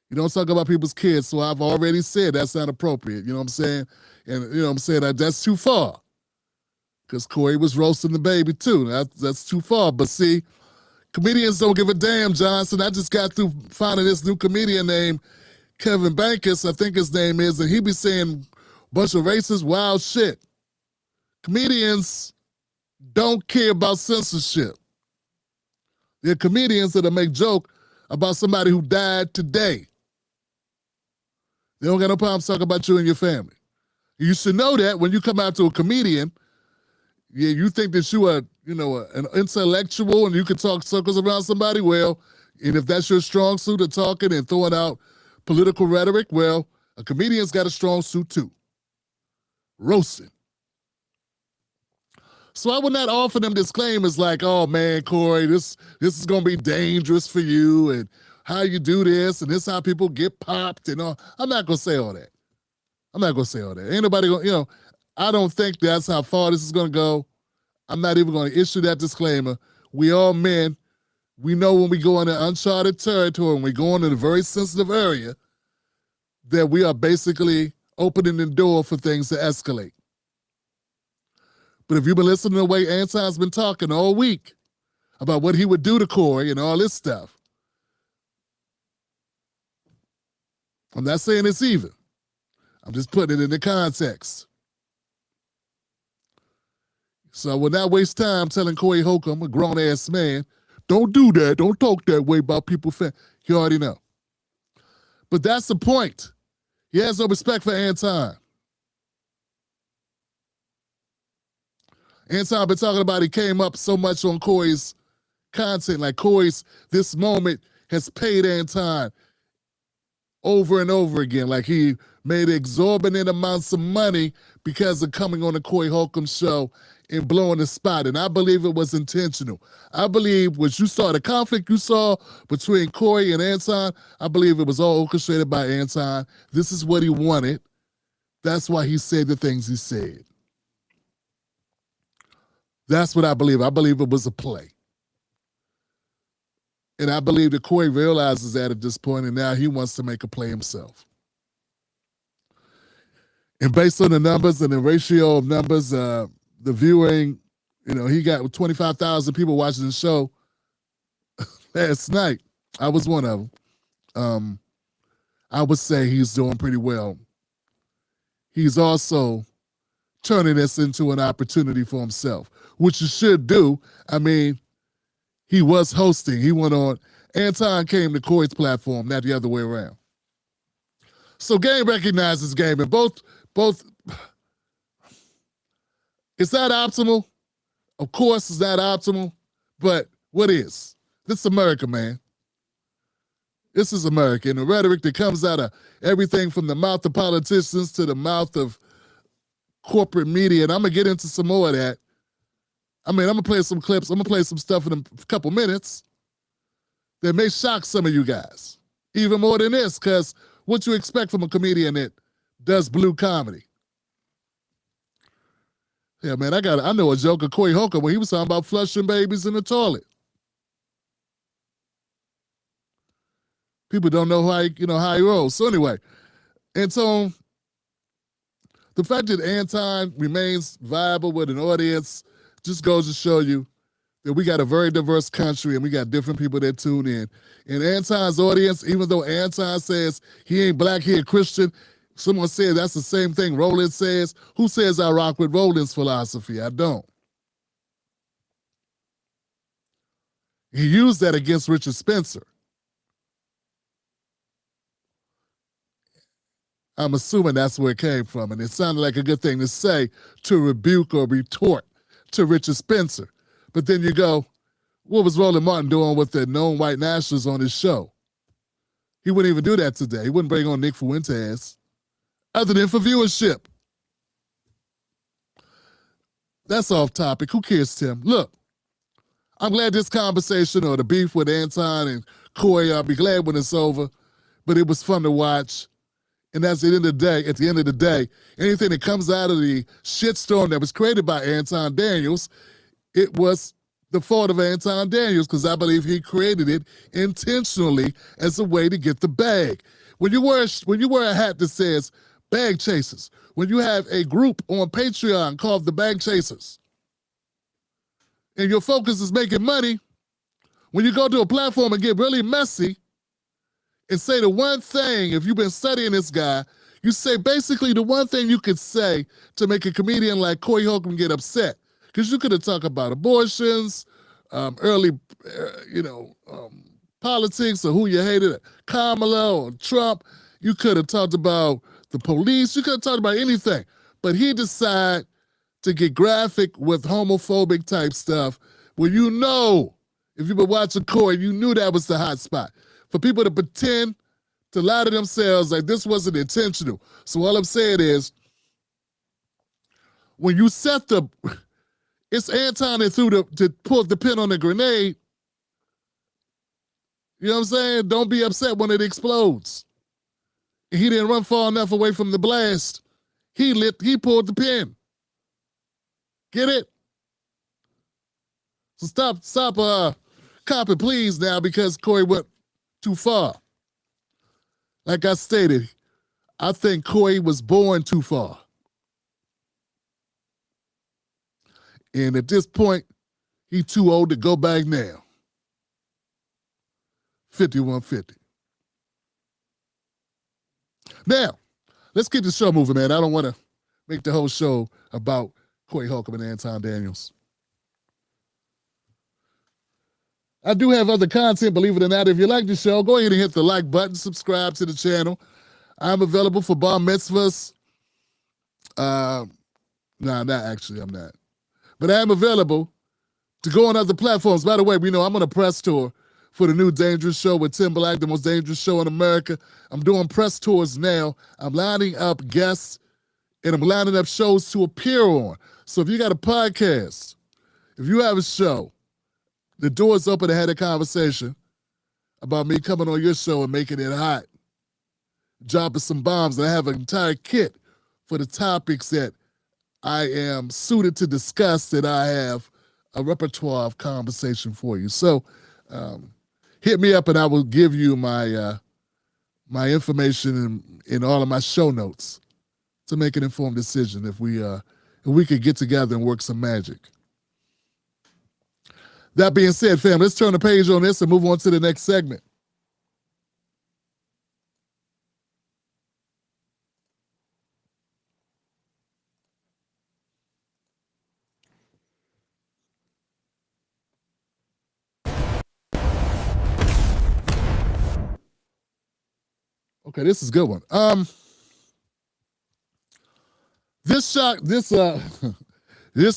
You don't talk about people's kids, so I've already said that's not appropriate, you know what I'm saying? And, you know what I'm saying, that's too far. Because Corey was roasting the baby, too. That's too far. But see, comedians don't give a damn, Johnson. I just got through finding this new comedian named Kevin Bankus, I think his name is, and he be saying a bunch of racist, wild shit. Comedians don't care about censorship. They're comedians that'll make joke about somebody who died today. They don't got no problem talking about you and your family. You should know that when you come out to a comedian, yeah, you think that you are, an intellectual and you can talk circles around somebody. Well, and if that's your strong suit of talking and throwing out political rhetoric, well, a comedian's got a strong suit too. Roasting. So I would not offer them disclaimers like, oh man, Corey, this is gonna be dangerous for you and how you do this and this is how people get popped and all. I'm not gonna say all that. Ain't nobody gonna, I don't think that's how far this is gonna go. I'm not even gonna issue that disclaimer We all men. We know when we go into uncharted territory, when we go into a very sensitive area, that we are basically opening the door for things to escalate. But if you've been listening to the way Anton's been talking all week about what he would do to Corey and all this stuff, I'm not saying it's even. I'm just putting it in the context. So I will not waste time telling Corey Holcomb, a grown-ass man, don't do that. Don't talk that way about people. You already know. But that's the point. He has no respect for Anton. Anton been talking about he came up so much on Corey's content. Like Corey's, this moment has paid Anton over and over again. Like he made exorbitant amounts of money because of coming on the Corey Holcomb show and blowing the spot. And I believe it was intentional. I believe what you saw, the conflict you saw between Corey and Anton, I believe it was all orchestrated by Anton. This is what he wanted. That's why he said the things he said. That's what I believe. I believe it was a play. And I believe that Corey realizes that at this point, and now he wants to make a play himself. And based on the numbers and the ratio of numbers, the viewing, he got 25,000 people watching the show last night. I was one of them. I would say he's doing pretty well. He's also turning this into an opportunity for himself, which you should do. I mean, he was hosting. He went on. Anton came to Corey's platform, not the other way around. So game recognizes game, and both. It's not optimal. Of course, it's not optimal. But what is? This is America, man. This is America. And the rhetoric that comes out of everything from the mouth of politicians to the mouth of corporate media, and I'm going to get into some more of that. I mean, I'm going to play some clips. I'm going to play some stuff in a couple minutes that may shock some of you guys, even more than this, because what you expect from a comedian that does blue comedy. Yeah, man, I know a joke of Corey Holcomb when he was talking about flushing babies in the toilet. People don't know how he rolls. So anyway, and so the fact that Anton remains viable with an audience just goes to show you that we got a very diverse country and we got different people that tune in. And Anton's audience, even though Anton says he ain't black, he a Christian, someone said that's the same thing Roland says. Who says I rock with Roland's philosophy? I don't. He used that against Richard Spencer. I'm assuming that's where it came from, and it sounded like a good thing to say to rebuke or retort to Richard Spencer. But then you go, what was Roland Martin doing with the known white nationalists on his show? He wouldn't even do that today. He wouldn't bring on Nick Fuentes, other than for viewership. That's off topic. Who cares, Tim? Look, I'm glad this conversation or the beef with Anton and Corey, I'll be glad when it's over, but it was fun to watch. And that's at the end of the day, anything that comes out of the shitstorm that was created by Anton Daniels, it was the fault of Anton Daniels because I believe he created it intentionally as a way to get the bag. When you wear a hat that says Bag Chasers, when you have a group on Patreon called the Bag Chasers, and your focus is making money, when you go to a platform and get really messy and say the one thing, if you've been studying this guy, you say basically the one thing you could say to make a comedian like Corey Holcomb get upset. Because you could have talked about abortions, politics or who you hated, Kamala or Trump. You could have talked about the police. You could have talked about anything. But he decided to get graphic with homophobic type stuff where if you've been watching Corey, you knew that was the hot spot. For people to pretend to lie to themselves like this wasn't intentional. So all I'm saying is, when you set it's Anton that pulled the pin on the grenade. You know what I'm saying? Don't be upset when it explodes. He didn't run far enough away from the blast. He pulled the pin. Get it? So stop copping please now because Corey went too far. Like I stated, I think Corey was born too far. And at this point, he's too old to go back now. 5150. Now, let's keep the show moving, man. I don't want to make the whole show about Corey Holcomb and Anton Daniels. I do have other content, believe it or not. If you like the show, go ahead and hit the like button, subscribe to the channel. I'm available for bar mitzvahs. Not actually, I'm not. But I am available to go on other platforms. By the way, we know I'm on a press tour for the new Dangerous Show with Tim Black, the most dangerous show in America. I'm doing press tours now. I'm lining up guests, and I'm lining up shows to appear on. So if you got a podcast, if you have a show, the door's open to have a conversation about me coming on your show and making it hot, dropping some bombs, and I have an entire kit for the topics that I am suited to discuss, that I have a repertoire of conversation for you. So hit me up and I will give you my my information in all of my show notes to make an informed decision if we could get together and work some magic. That being said, fam, let's turn the page on this and move on to the next segment. Okay, this is a good one. This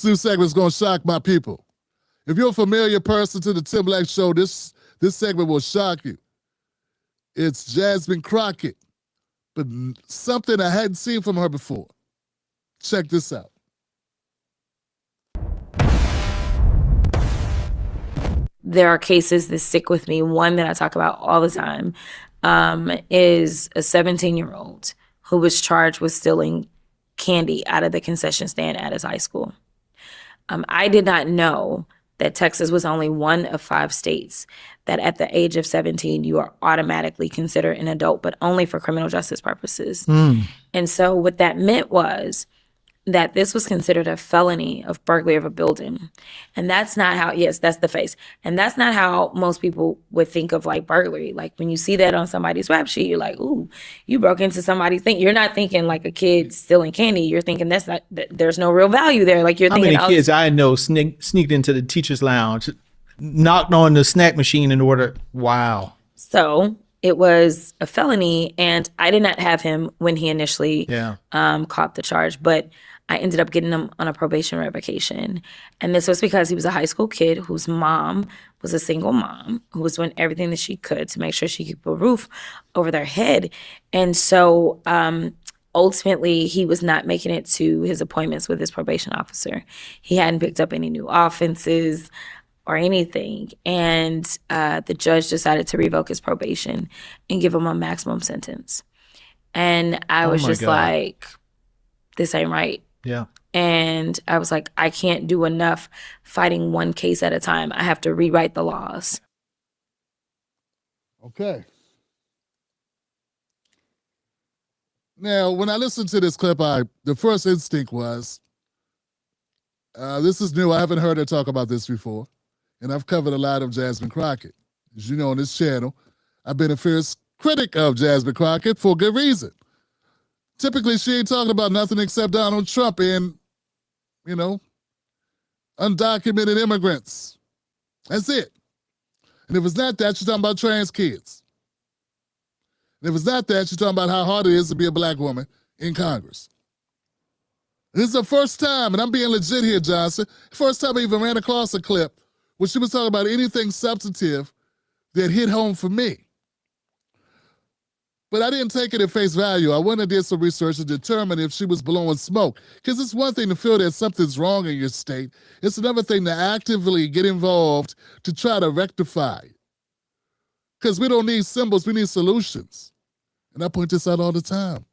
new segment is going to shock my people. If you're a familiar person to the Tim Black Show, this segment will shock you. It's Jasmine Crockett, but something I hadn't seen from her before. Check this out. There are cases that stick with me. One that I talk about all the time is a 17-year-old who was charged with stealing candy out of the concession stand at his high school. I did not know that Texas was only one of 5 states that at the age of 17, you are automatically considered an adult, but only for criminal justice purposes. And so what that meant was that this was considered a felony of burglary of a building. And that's not how, yes, that's the face. And that's not how most people would think of like burglary. Like when you see that on somebody's rap sheet, you're like, ooh, you broke into somebody's thing. You're not thinking like a kid stealing candy. You're thinking there's no real value there. Like you're thinking— How many kids I know sneaked into the teacher's lounge, knocked on the snack machine in order? Wow. So it was a felony, and I did not have him when he initially caught the charge, but I ended up getting him on a probation revocation. And this was because he was a high school kid whose mom was a single mom who was doing everything that she could to make sure she could keep a roof over their head. And so ultimately, he was not making it to his appointments with his probation officer. He hadn't picked up any new offenses or anything. And the judge decided to revoke his probation and give him a maximum sentence. And I was just like, this ain't right. Yeah. And I was like, I can't do enough fighting one case at a time. I have to rewrite the laws. Okay. Now, when I listened to this clip, the first instinct was, this is new. I haven't heard her talk about this before. And I've covered a lot of Jasmine Crockett. As you know, on this channel, I've been a fierce critic of Jasmine Crockett for good reason. Typically, she ain't talking about nothing except Donald Trump and, undocumented immigrants. That's it. And if it's not that, she's talking about trans kids. And if it's not that, she's talking about how hard it is to be a black woman in Congress. This is the first time, and I'm being legit here, Johnson, first time I even ran across a clip where she was talking about anything substantive that hit home for me. But I didn't take it at face value. I went and did some research to determine if she was blowing smoke. Because it's one thing to feel that something's wrong in your state. It's another thing to actively get involved to try to rectify. Because we don't need symbols, we need solutions. And I point this out all the time.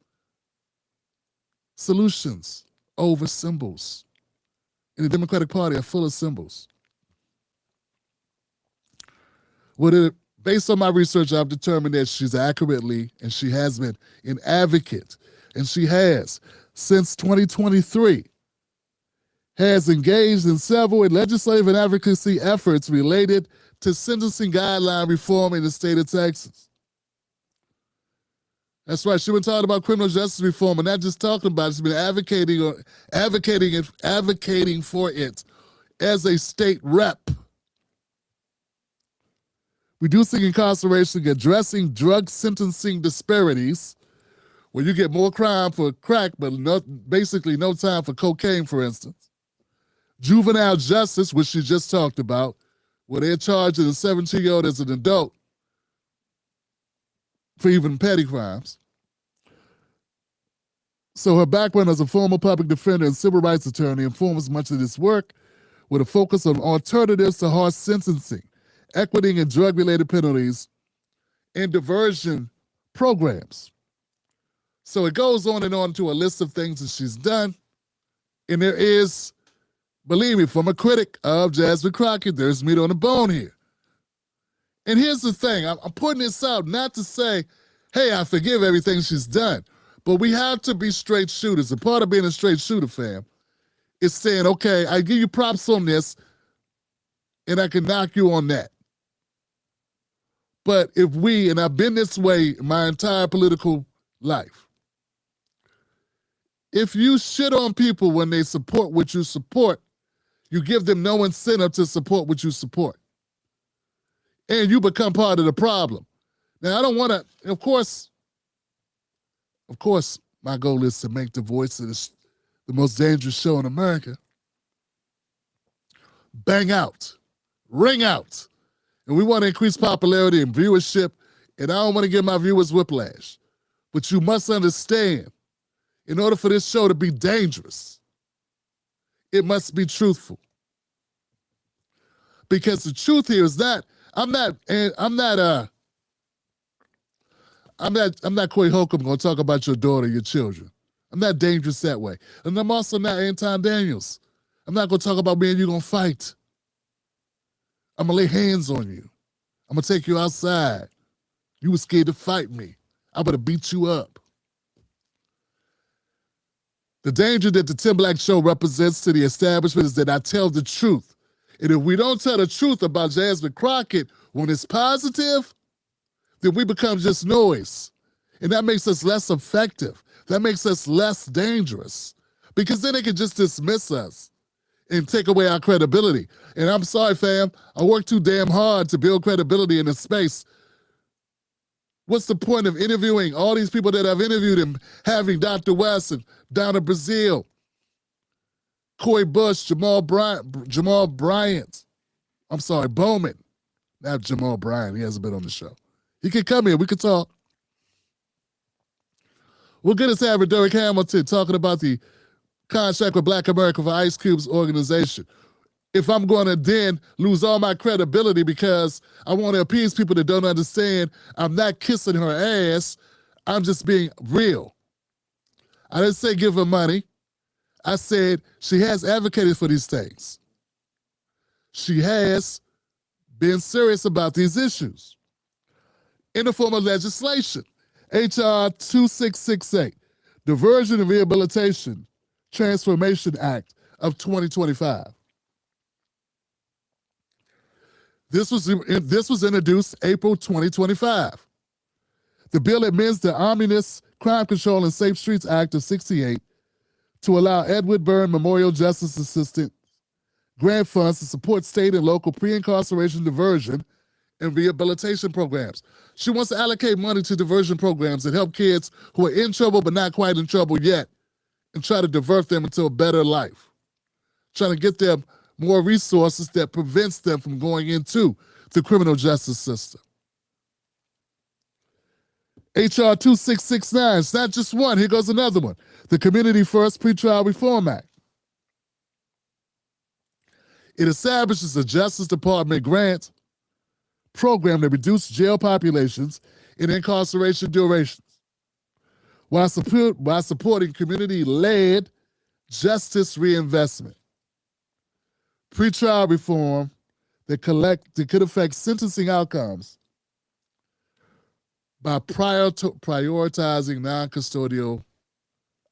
Solutions over symbols. And the Democratic Party are full of symbols. Based on my research, I've determined that she's accurately, and she has been, an advocate, and she has, since 2023, has engaged in several legislative and advocacy efforts related to sentencing guideline reform in the state of Texas. That's right. She's been talking about criminal justice reform, and not just talking about it. She's been advocating for it as a state rep. Reducing incarceration, addressing drug sentencing disparities, where you get more crime for crack, but basically no time for cocaine, for instance. Juvenile justice, which she just talked about, where they're charging a 17-year-old as an adult for even petty crimes. So her background as a former public defender and civil rights attorney informs much of this work with a focus on alternatives to harsh sentencing, equity in drug-related penalties, and diversion programs. So it goes on and on to a list of things that she's done. And there is, believe me, from a critic of Jasmine Crockett, there's meat on the bone here. And here's the thing. I'm putting this out not to say, hey, I forgive everything she's done. But we have to be straight shooters. And part of being a straight shooter, fam, is saying, okay, I give you props on this, and I can knock you on that. But if we, and I've been this way my entire political life, if you shit on people when they support what you support, you give them no incentive to support what you support. And you become part of the problem. Now, I don't want to, of course, my goal is to make The Voice of the most dangerous show in America bang out, ring out. And we want to increase popularity and viewership, and I don't want to give my viewers whiplash. But you must understand, in order for this show to be dangerous, it must be truthful. Because the truth here is that I'm not Corey Holcomb going to talk about your daughter, your children. I'm not dangerous that way. And I'm also not Anton Daniels. I'm not going to talk about me and you going to fight. I'm going to lay hands on you. I'm going to take you outside. You were scared to fight me. I'm going to beat you up. The danger that the Tim Black Show represents to the establishment is that I tell the truth. And if we don't tell the truth about Jasmine Crockett when it's positive, then we become just noise. And that makes us less effective. That makes us less dangerous. Because then they can just dismiss us and take away our credibility. And I'm sorry, fam, I worked too damn hard to build credibility in this space. What's the point of interviewing all these people that I've interviewed and having Dr. West and Donna Brazile, Corey Bush, Jamal Bryant. I'm sorry, Bowman. Not Jamal Bryant. He hasn't been on the show. He can come here. We can talk. We're going to have Derek Hamilton talking about the contract with Black America for Ice Cube's organization. If I'm going to then lose all my credibility because I want to appease people that don't understand, I'm not kissing her ass. I'm just being real. I didn't say give her money. I said she has advocated for these things. She has been serious about these issues in the form of legislation. H.R. 2668, Diversion and Rehabilitation Transformation Act of 2025. This was introduced April 2025. The bill amends the Omnibus Crime Control and Safe Streets Act of 68 to allow Edward Byrne Memorial Justice Assistant grant funds to support state and local pre-incarceration diversion and rehabilitation programs. She wants to allocate money to diversion programs that help kids who are in trouble but not quite in trouble yet and try to divert them into a better life. Trying to get them more resources that prevents them from going into the criminal justice system. H.R. 2669, it's not just one, here goes another one. The Community First Pretrial Reform Act. It establishes a Justice Department grant program that reduces jail populations and incarceration durations while supporting community-led justice reinvestment. Pretrial reform that could affect sentencing outcomes by prioritizing non-custodial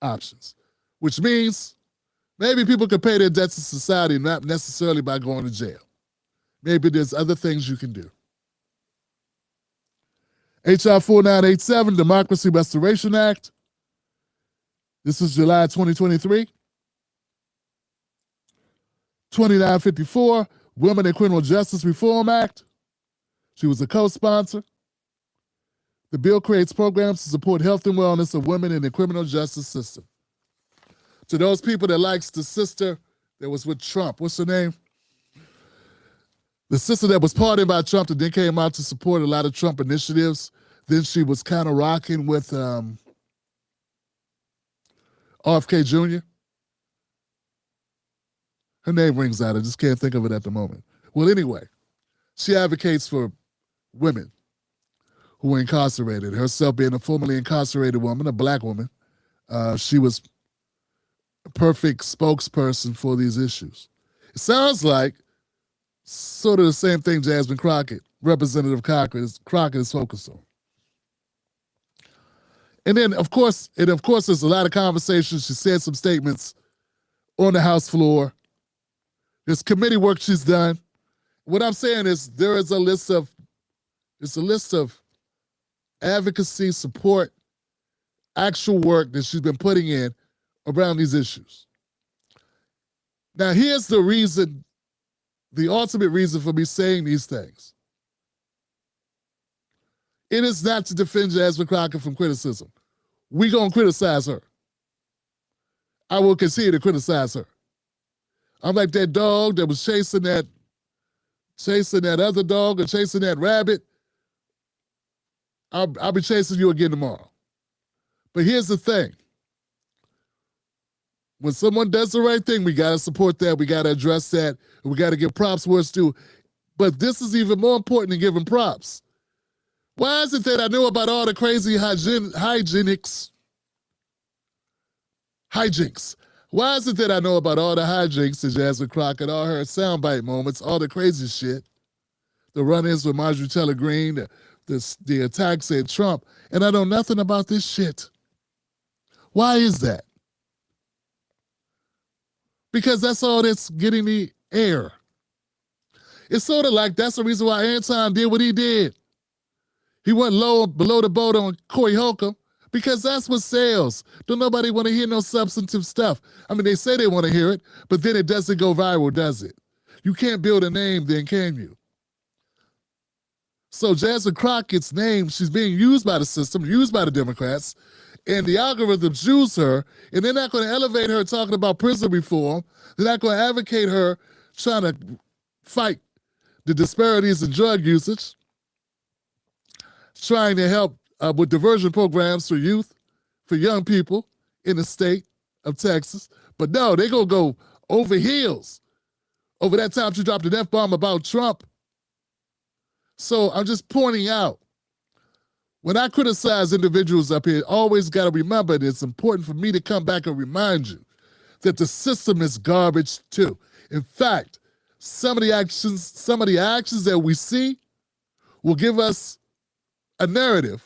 options, which means maybe people could pay their debts to society not necessarily by going to jail. Maybe there's other things you can do. HR 4987, Democracy Restoration Act. This is July 2023. 2954, Women in Criminal Justice Reform Act. She was a co-sponsor. The bill creates programs to support health and wellness of women in the criminal justice system. To those people that likes the sister that was with Trump, what's her name? The sister that was pardoned by Trump that then came out to support a lot of Trump initiatives. Then she was kind of rocking with RFK Jr. Her name rings out. I just can't think of it at the moment. Well, anyway, she advocates for women who were incarcerated. Herself being a formerly incarcerated woman, a black woman, she was a perfect spokesperson for these issues. It sounds like sort of the same thing Jasmine Crockett, Representative Crockett is focused on. And then, of course, there's a lot of conversations. She said some statements on the House floor. There's committee work she's done. What I'm saying is there is a list of advocacy, support, actual work that she's been putting in around these issues. Now, here's the reason, the ultimate reason for me saying these things. It is not to defend Jasmine Crockett from criticism. We're going to criticize her. I will continue to criticize her. I'm like that dog that was chasing that other dog or chasing that rabbit. I'll be chasing you again tomorrow. But here's the thing. When someone does the right thing, we got to support that. We got to address that. And we got to give props where it's due. But this is even more important than giving props. Why is it that I know about all the crazy hijinks? Why is it that I know about all the hijinks to Jasmine Crockett, all her soundbite moments, all the crazy shit, the run-ins with Marjorie Taylor Greene, the attacks at Trump, and I know nothing about this shit? Why is that? Because that's all that's getting the air. It's sort of like that's the reason why Anton did what he did. He went below the boat on Corey Holcomb because that's what sells. Don't nobody want to hear no substantive stuff. I mean, they say they want to hear it, but then it doesn't go viral, does it? You can't build a name then, can you? So Jasmine Crockett's name, she's being used by the system, used by the Democrats, and the algorithms use her, and they're not going to elevate her talking about prison reform. They're not going to advocate her trying to fight the disparities in drug usage, trying to help with diversion programs for youth, for young people in the state of Texas. But no, they're going to go over heels over that time she dropped an F-bomb about Trump. So I'm just pointing out, when I criticize individuals up here, always got to remember that it's important for me to come back and remind you that the system is garbage too. In fact, some of the actions that we see will give us a narrative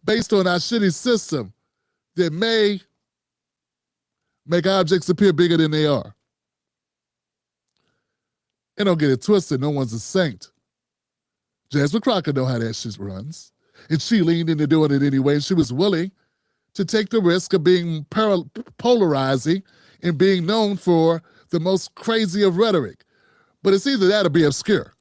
based on our shitty system that may make objects appear bigger than they are. And don't get it twisted, no one's a saint. Jasmine Crockett know how that shit runs. And she leaned into doing it anyway. And she was willing to take the risk of being polarizing and being known for the most crazy of rhetoric. But it's either that or be obscure.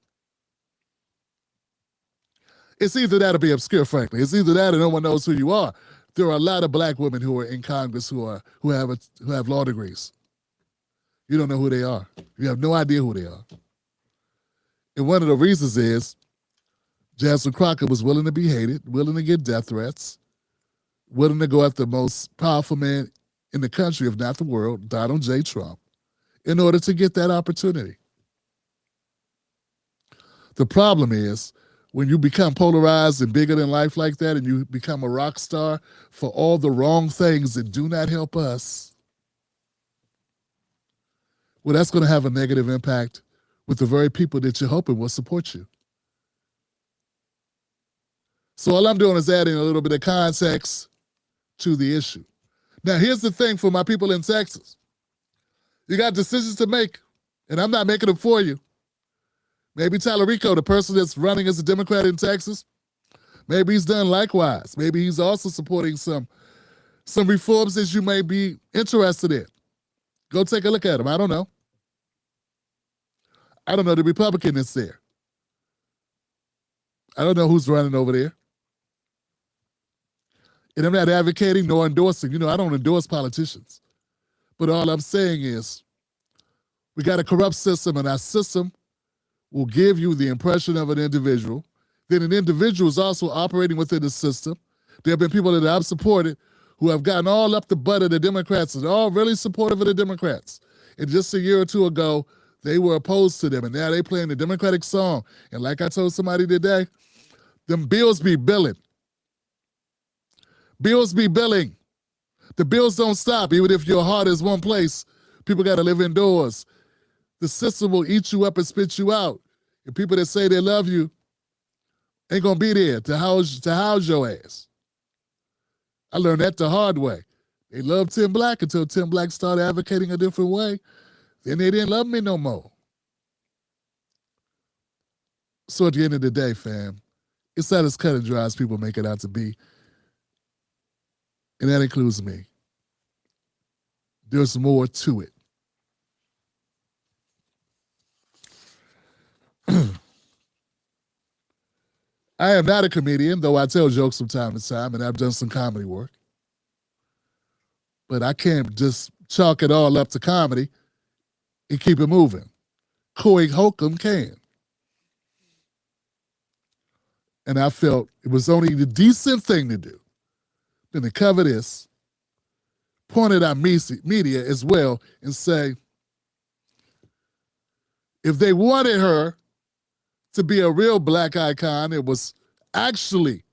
It's either that or be obscure, frankly. It's either that or no one knows who you are. There are a lot of black women who are in Congress who have law degrees. You don't know who they are. You have no idea who they are. And one of the reasons is Jasmine Crockett was willing to be hated, willing to get death threats, willing to go after the most powerful man in the country, if not the world, Donald J. Trump, in order to get that opportunity. The problem is, when you become polarized and bigger than life like that, and you become a rock star for all the wrong things that do not help us, well, that's going to have a negative impact with the very people that you're hoping will support you. So all I'm doing is adding a little bit of context to the issue. Now, here's the thing for my people in Texas. You got decisions to make, and I'm not making them for you. Maybe Tallarico, the person that's running as a Democrat in Texas, maybe he's done likewise. Maybe he's also supporting some reforms that you may be interested in. Go take a look at them. I don't know. I don't know the Republican that's there. I don't know who's running over there. And I'm not advocating nor endorsing. You know, I don't endorse politicians. But all I'm saying is we got a corrupt system, and our system will give you the impression of an individual. Then an individual is also operating within the system. There have been people that I've supported who have gotten all up the butt of the Democrats and all really supportive of the Democrats. And just a year or two ago, they were opposed to them, and now they playing the Democratic song. And like I told somebody today, them bills be billing. Bills be billing. The bills don't stop. Even if your heart is one place, people got to live indoors. The system will eat you up and spit you out. And people that say they love you ain't going to be there to house your ass. I learned that the hard way. They loved Tim Black until Tim Black started advocating a different way. Then they didn't love me no more. So at the end of the day, fam, it's not as cut and dry as people make it out to be. And that includes me. There's more to it. I am not a comedian, though I tell jokes from time to time, and I've done some comedy work. But I can't just chalk it all up to comedy and keep it moving. Corey Holcomb can. And I felt it was only the decent thing to do than to cover this, point it out media as well, and say, if they wanted her to be a real Black icon, it was actually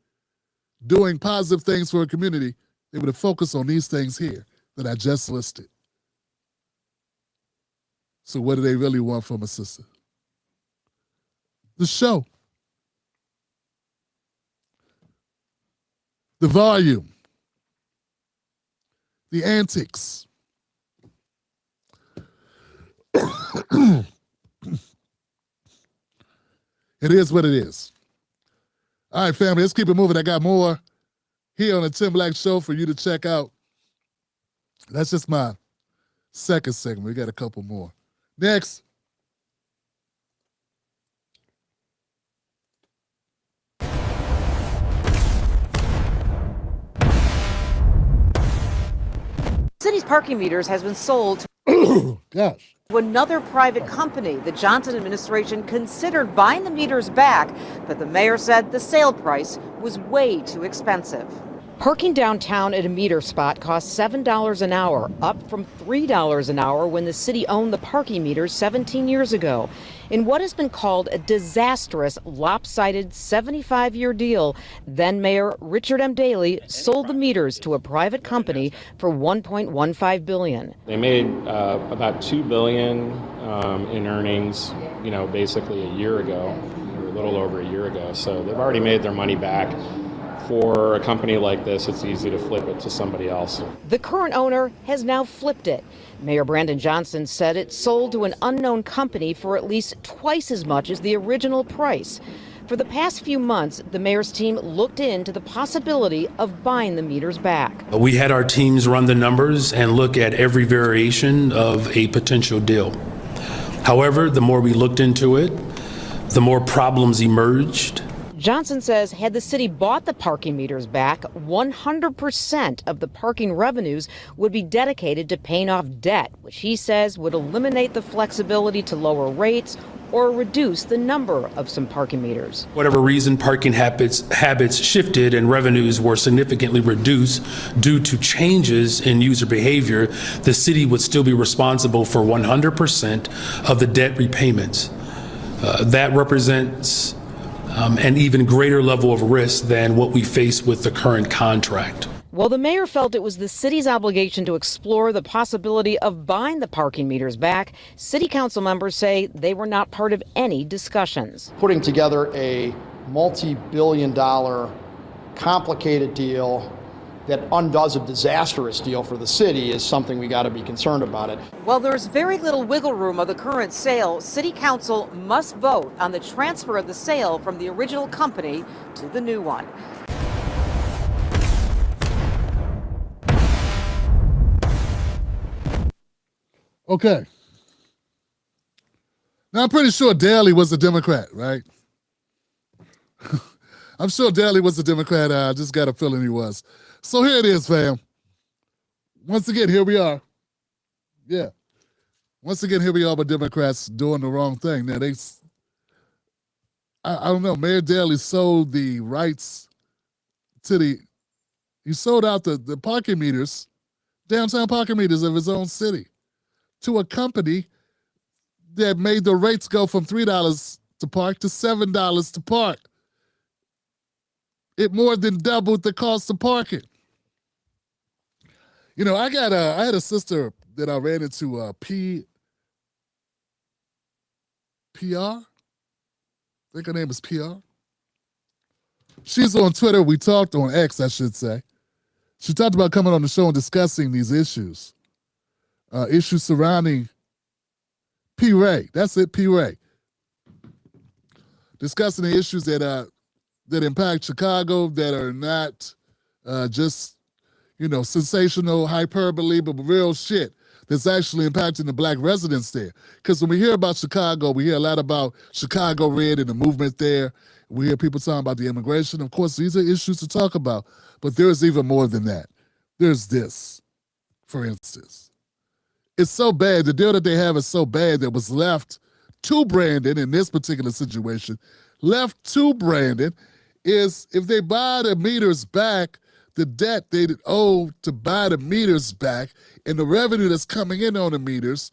doing positive things for her community, they would have focused on these things here that I just listed. So what do they really want from a sister? The show. The volume. The antics. It is what it is. All right, family, let's keep it moving. I got more here on the Tim Black Show for you to check out. That's just my second segment. We got a couple more. Next. City's parking meters has been sold to another private company. The Johnson administration considered buying the meters back, but the mayor said the sale price was way too expensive. Parking downtown at a meter spot costs $7 an hour, up from $3 an hour when the city owned the parking meters 17 years ago. In what has been called a disastrous, lopsided 75-year deal, then Mayor Richard M. Daley sold the meters to a private company for $1.15 billion. They made about $2 billion in earnings, basically a year ago, or a little over a year ago. So they've already made their money back. For a company like this, it's easy to flip it to somebody else. The current owner has now flipped it. Mayor Brandon Johnson said it sold to an unknown company for at least twice as much as the original price. For the past few months, the mayor's team looked into the possibility of buying the meters back. We had our teams run the numbers and look at every variation of a potential deal. However, the more we looked into it, the more problems emerged. Johnson says had the city bought the parking meters back, 100% of the parking revenues would be dedicated to paying off debt, which he says would eliminate the flexibility to lower rates or reduce the number of some parking meters. Whatever reason, parking habits shifted and revenues were significantly reduced due to changes in user behavior, the city would still be responsible for 100% of the debt repayments. That represents an even greater level of risk than what we face with the current contract. Well, the mayor felt it was the city's obligation to explore the possibility of buying the parking meters back. City council members say they were not part of any discussions. Putting together a multi-billion-dollar complicated deal that undoes a disastrous deal for the city is something we got to be concerned about it. Well, there's very little wiggle room of the current sale. City council must vote on the transfer of the sale from the original company to the new one. Okay. Now, I'm pretty sure Daley was a Democrat, right? I'm sure Daley was a Democrat. I just got a feeling he was. So here it is, fam. Once again, here we are. Yeah. Once again, here we are with Democrats doing the wrong thing. Now, I don't know, Mayor Daley sold the rights to he sold out the parking meters, downtown parking meters of his own city to a company that made the rates go from $3 to park to $7 to park. It more than doubled the cost of parking. You know, I had a sister that I ran into PR. I think her name is PR. She's on Twitter. We talked on X, I should say. She talked about coming on the show and discussing these issues. Issues surrounding P. Ray. That's it, P. Ray. Discussing the issues that impact Chicago that are not just, sensational hyperbole, but real shit that's actually impacting the black residents there. Because when we hear about Chicago, we hear a lot about Chicago Red and the movement there. We hear people talking about the immigration. Of course, these are issues to talk about, but there's even more than that. There's this, for instance. It's so bad, the deal that they have is so bad that was left to Brandon in this particular situation, left to Brandon is if they buy the meters back, the debt they owe to buy the meters back and the revenue that's coming in on the meters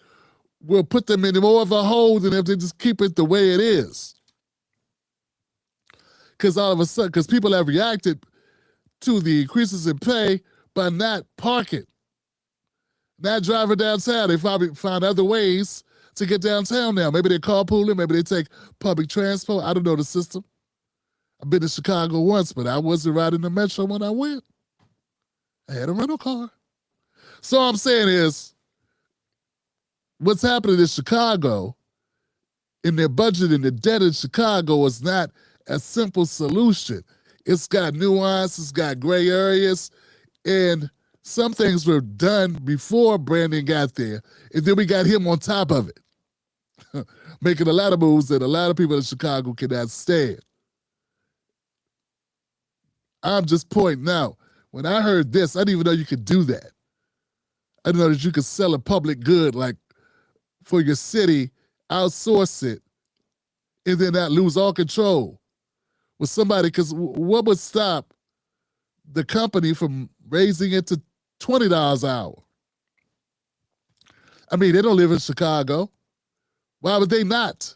will put them in more of a hole than if they just keep it the way it is. Because all of a sudden, because people have reacted to the increases in pay by not parking, not driving downtown. They probably find other ways to get downtown now. Maybe they're carpooling, maybe they take public transport. I don't know the system. I've been to Chicago once, but I wasn't riding the metro when I went. I had a rental car. So all I'm saying is, what's happening in Chicago, in their budget and the debt in Chicago is not a simple solution. It's got nuance, it's got gray areas, and some things were done before Brandon got there, and then we got him on top of it, making a lot of moves that a lot of people in Chicago cannot stand. I'm just pointing out, when I heard this, I didn't even know you could do that. I didn't know that you could sell a public good, like for your city, outsource it, and then not lose all control with somebody, because what would stop the company from raising it to $20 an hour? I mean, they don't live in Chicago. Why would they not?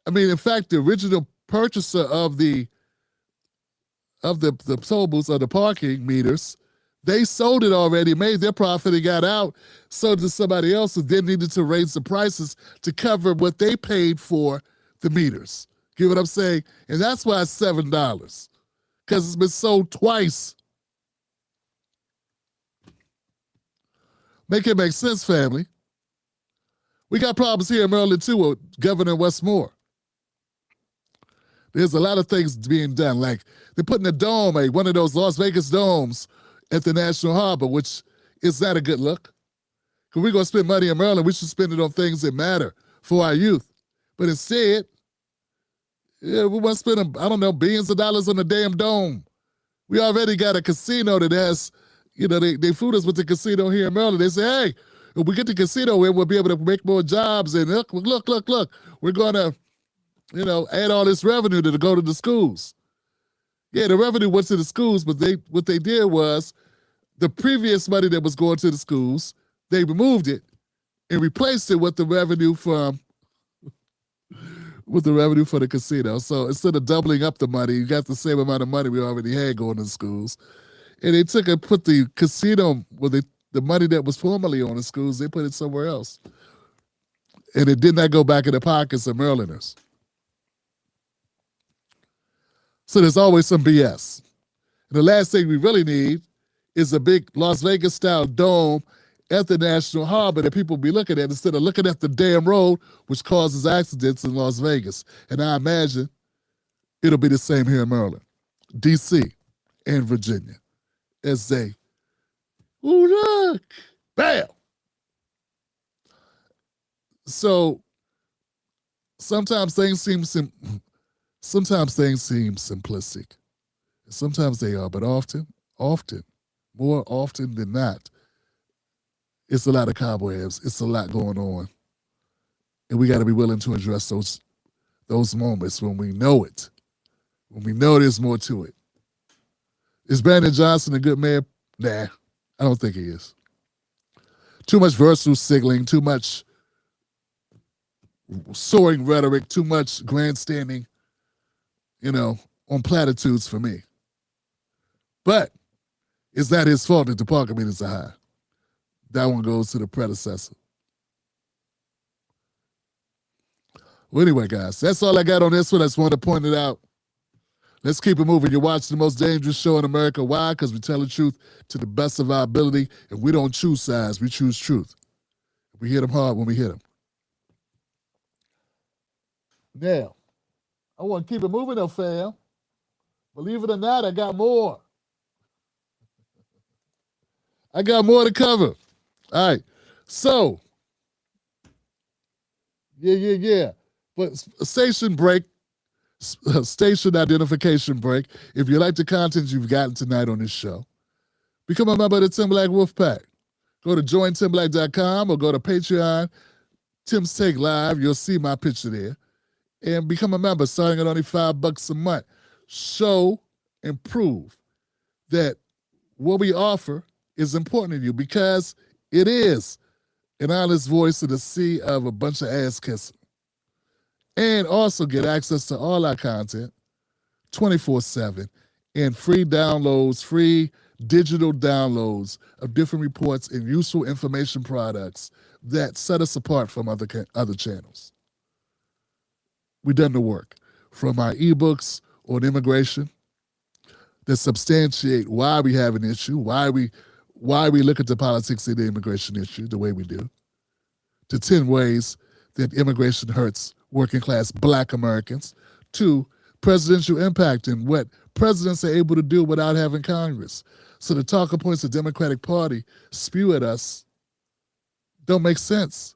I mean, in fact, the original purchaser of the toll booths or the parking meters, they sold it already, made their profit and got out, sold it to somebody else who then needed to raise the prices to cover what they paid for the meters. Get what I'm saying? And that's why it's $7, because it's been sold twice. Make it make sense, family. We got problems here in Maryland, too, with Governor Westmore. There's a lot of things being done. Like they're putting a dome, one of those Las Vegas domes at the National Harbor, which is not a good look. If we're going to spend money in Maryland, we should spend it on things that matter for our youth. But instead, we want to spend, billions of dollars on the damn dome. We already got a casino that has, they fooled us with the casino here in Maryland. They say, hey, if we get the casino in, we'll be able to make more jobs. And look, we're going to, add all this revenue to go to the schools. Yeah, the revenue went to the schools, but what they did was the previous money that was going to the schools, they removed it and replaced it with the revenue from the casino. So instead of doubling up the money, you got the same amount of money we already had going to the schools. And they took and put the casino, the money that was formerly on the schools, they put it somewhere else. And it did not go back in the pockets of Marylanders. So there's always some BS. And the last thing we really need is a big Las Vegas-style dome at the National Harbor that people be looking at instead of looking at the damn road, which causes accidents in Las Vegas. And I imagine it'll be the same here in Maryland, D.C., and Virginia, as they, ooh, look, bam. So sometimes things seem simplistic. Sometimes they are, but often, more often than not, it's a lot of cobwebs. It's a lot going on. And we got to be willing to address those moments when we know it, when we know there's more to it. Is Brandon Johnson a good mayor? Nah, I don't think he is. Too much virtue signaling, too much soaring rhetoric, too much grandstanding, on platitudes for me. But it's not his fault that the parking meters are high. That one goes to the predecessor. Well, anyway, guys, that's all I got on this one. I just wanted to point it out. Let's keep it moving. You're watching the most dangerous show in America. Why? Because we tell the truth to the best of our ability, and we don't choose sides. We choose truth. We hit them hard when we hit them. Now, I want to keep it moving, though, fam. Believe it or not, I got more. I got more to cover. All right. So, yeah. But station identification break. If you like the content you've gotten tonight on this show, become a member of the Tim Black Wolfpack. Go to jointimblack.com or go to Patreon, Tim's Take Live. You'll see my picture there. And become a member starting at only $5 a month. Show and prove that what we offer is important to you, because it is an honest voice in the sea of a bunch of ass kissing. And also get access to all our content 24/7 and free downloads, free digital downloads of different reports and useful information products that set us apart from other channels. We've done the work, from our ebooks on immigration that substantiate why we have an issue, why we look at the politics of the immigration issue the way we do, to 10 ways that immigration hurts working class Black Americans, to presidential impact and what presidents are able to do without having Congress. So the talking points the Democratic Party spew at us don't make sense,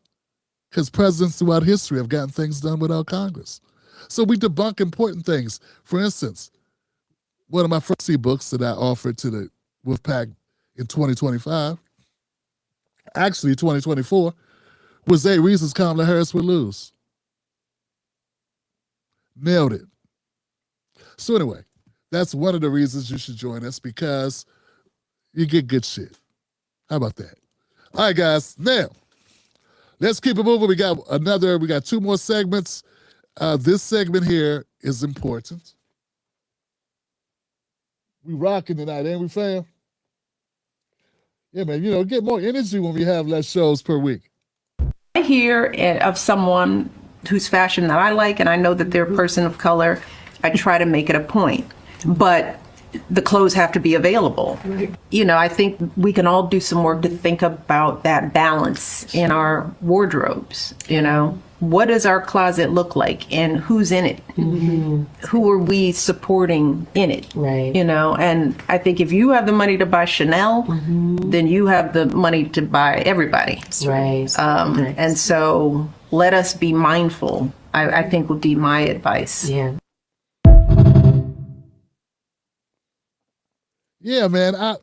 because presidents throughout history have gotten things done without Congress. So we debunk important things. For instance, one of my first ebooks that I offered to the Wolfpack in 2025, actually 2024, was 8 Reasons Kamala Harris would lose. Nailed it. So anyway, that's one of the reasons you should join us, because you get good shit. How about that? All right, guys. Now, let's keep it moving. We got 2 more segments. This segment here is important. We rocking tonight, ain't we, fam? Yeah, man, get more energy when we have less shows per week. I hear of someone whose fashion that I like, and I know that they're a person of color, I try to make it a point. But the clothes have to be available. I think we can all do some work to think about that balance in our wardrobes. What does our closet look like, and who's in it? Mm-hmm. Who are we supporting in it? Right. And I think if you have the money to buy Chanel, then you have the money to buy everybody. Right. And so let us be mindful, I think would be my advice. Yeah. Yeah, man.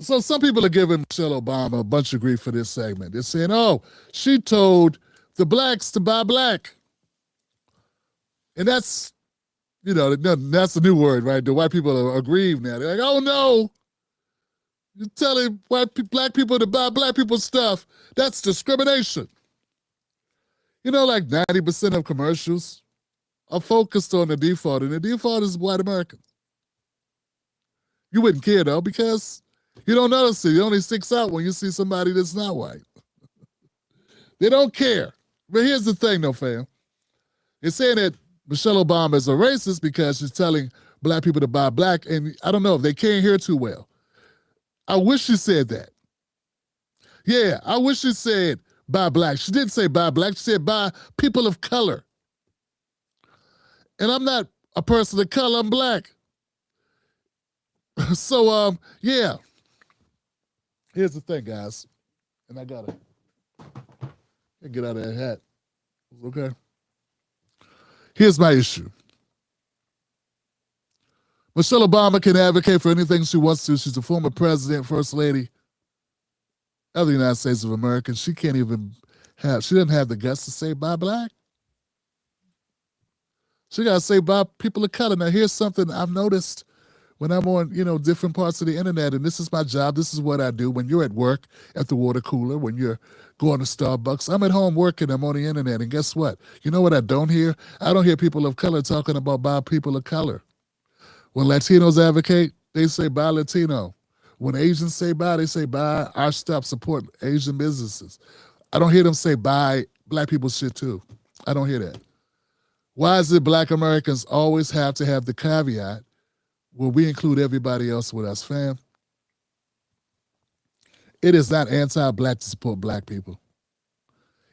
So some people are giving Michelle Obama a bunch of grief for this segment. They're saying, oh, she told the blacks to buy black. And that's, that's a new word, right? The white people are aggrieved now. They're like, oh, no. You're telling black people to buy black people's stuff. That's discrimination. Like 90% of commercials are focused on the default, and the default is white Americans. You wouldn't care, though, because you don't notice it. It only sticks out when you see somebody that's not white. They don't care. But here's the thing, though, fam. They're saying that Michelle Obama is a racist because she's telling black people to buy black, and I don't know if they can't hear too well. I wish she said that. Yeah, I wish she said buy black. She didn't say buy black. She said buy people of color. And I'm not a person of color. I'm black. So, yeah. Here's the thing, guys. And I gotta get out of that hat. Okay? Here's my issue. Michelle Obama can advocate for anything she wants to. She's a former president, first lady of the United States of America. She doesn't have the guts to say buy black. She got to say buy people of color. Now, here's something I've noticed when I'm on, different parts of the internet, and this is my job. This is what I do. When you're at work at the water cooler, when you're going to Starbucks, I'm at home working. I'm on the internet, and guess what? You know what I don't hear? I don't hear people of color talking about buy people of color. When Latinos advocate, they say buy Latino. When Asians say buy, they say buy our stuff, support Asian businesses. I don't hear them say buy black people's shit too. I don't hear that. Why is it black Americans always have to have the caveat where we include everybody else with us, fam? It is not anti-black to support black people.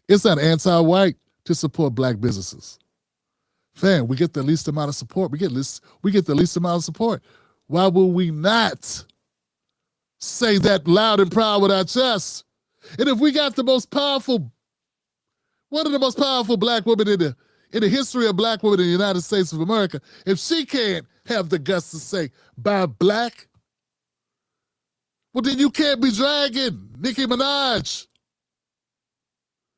It's not anti-white to support black businesses. Fam, we get the least amount of support. We get the least amount of support. Why will we not say that loud and proud with our chests? And if we got one of the most powerful black women in the history of black women in the United States of America, if she can't have the guts to say buy black, well, then you can't be dragging Nicki Minaj.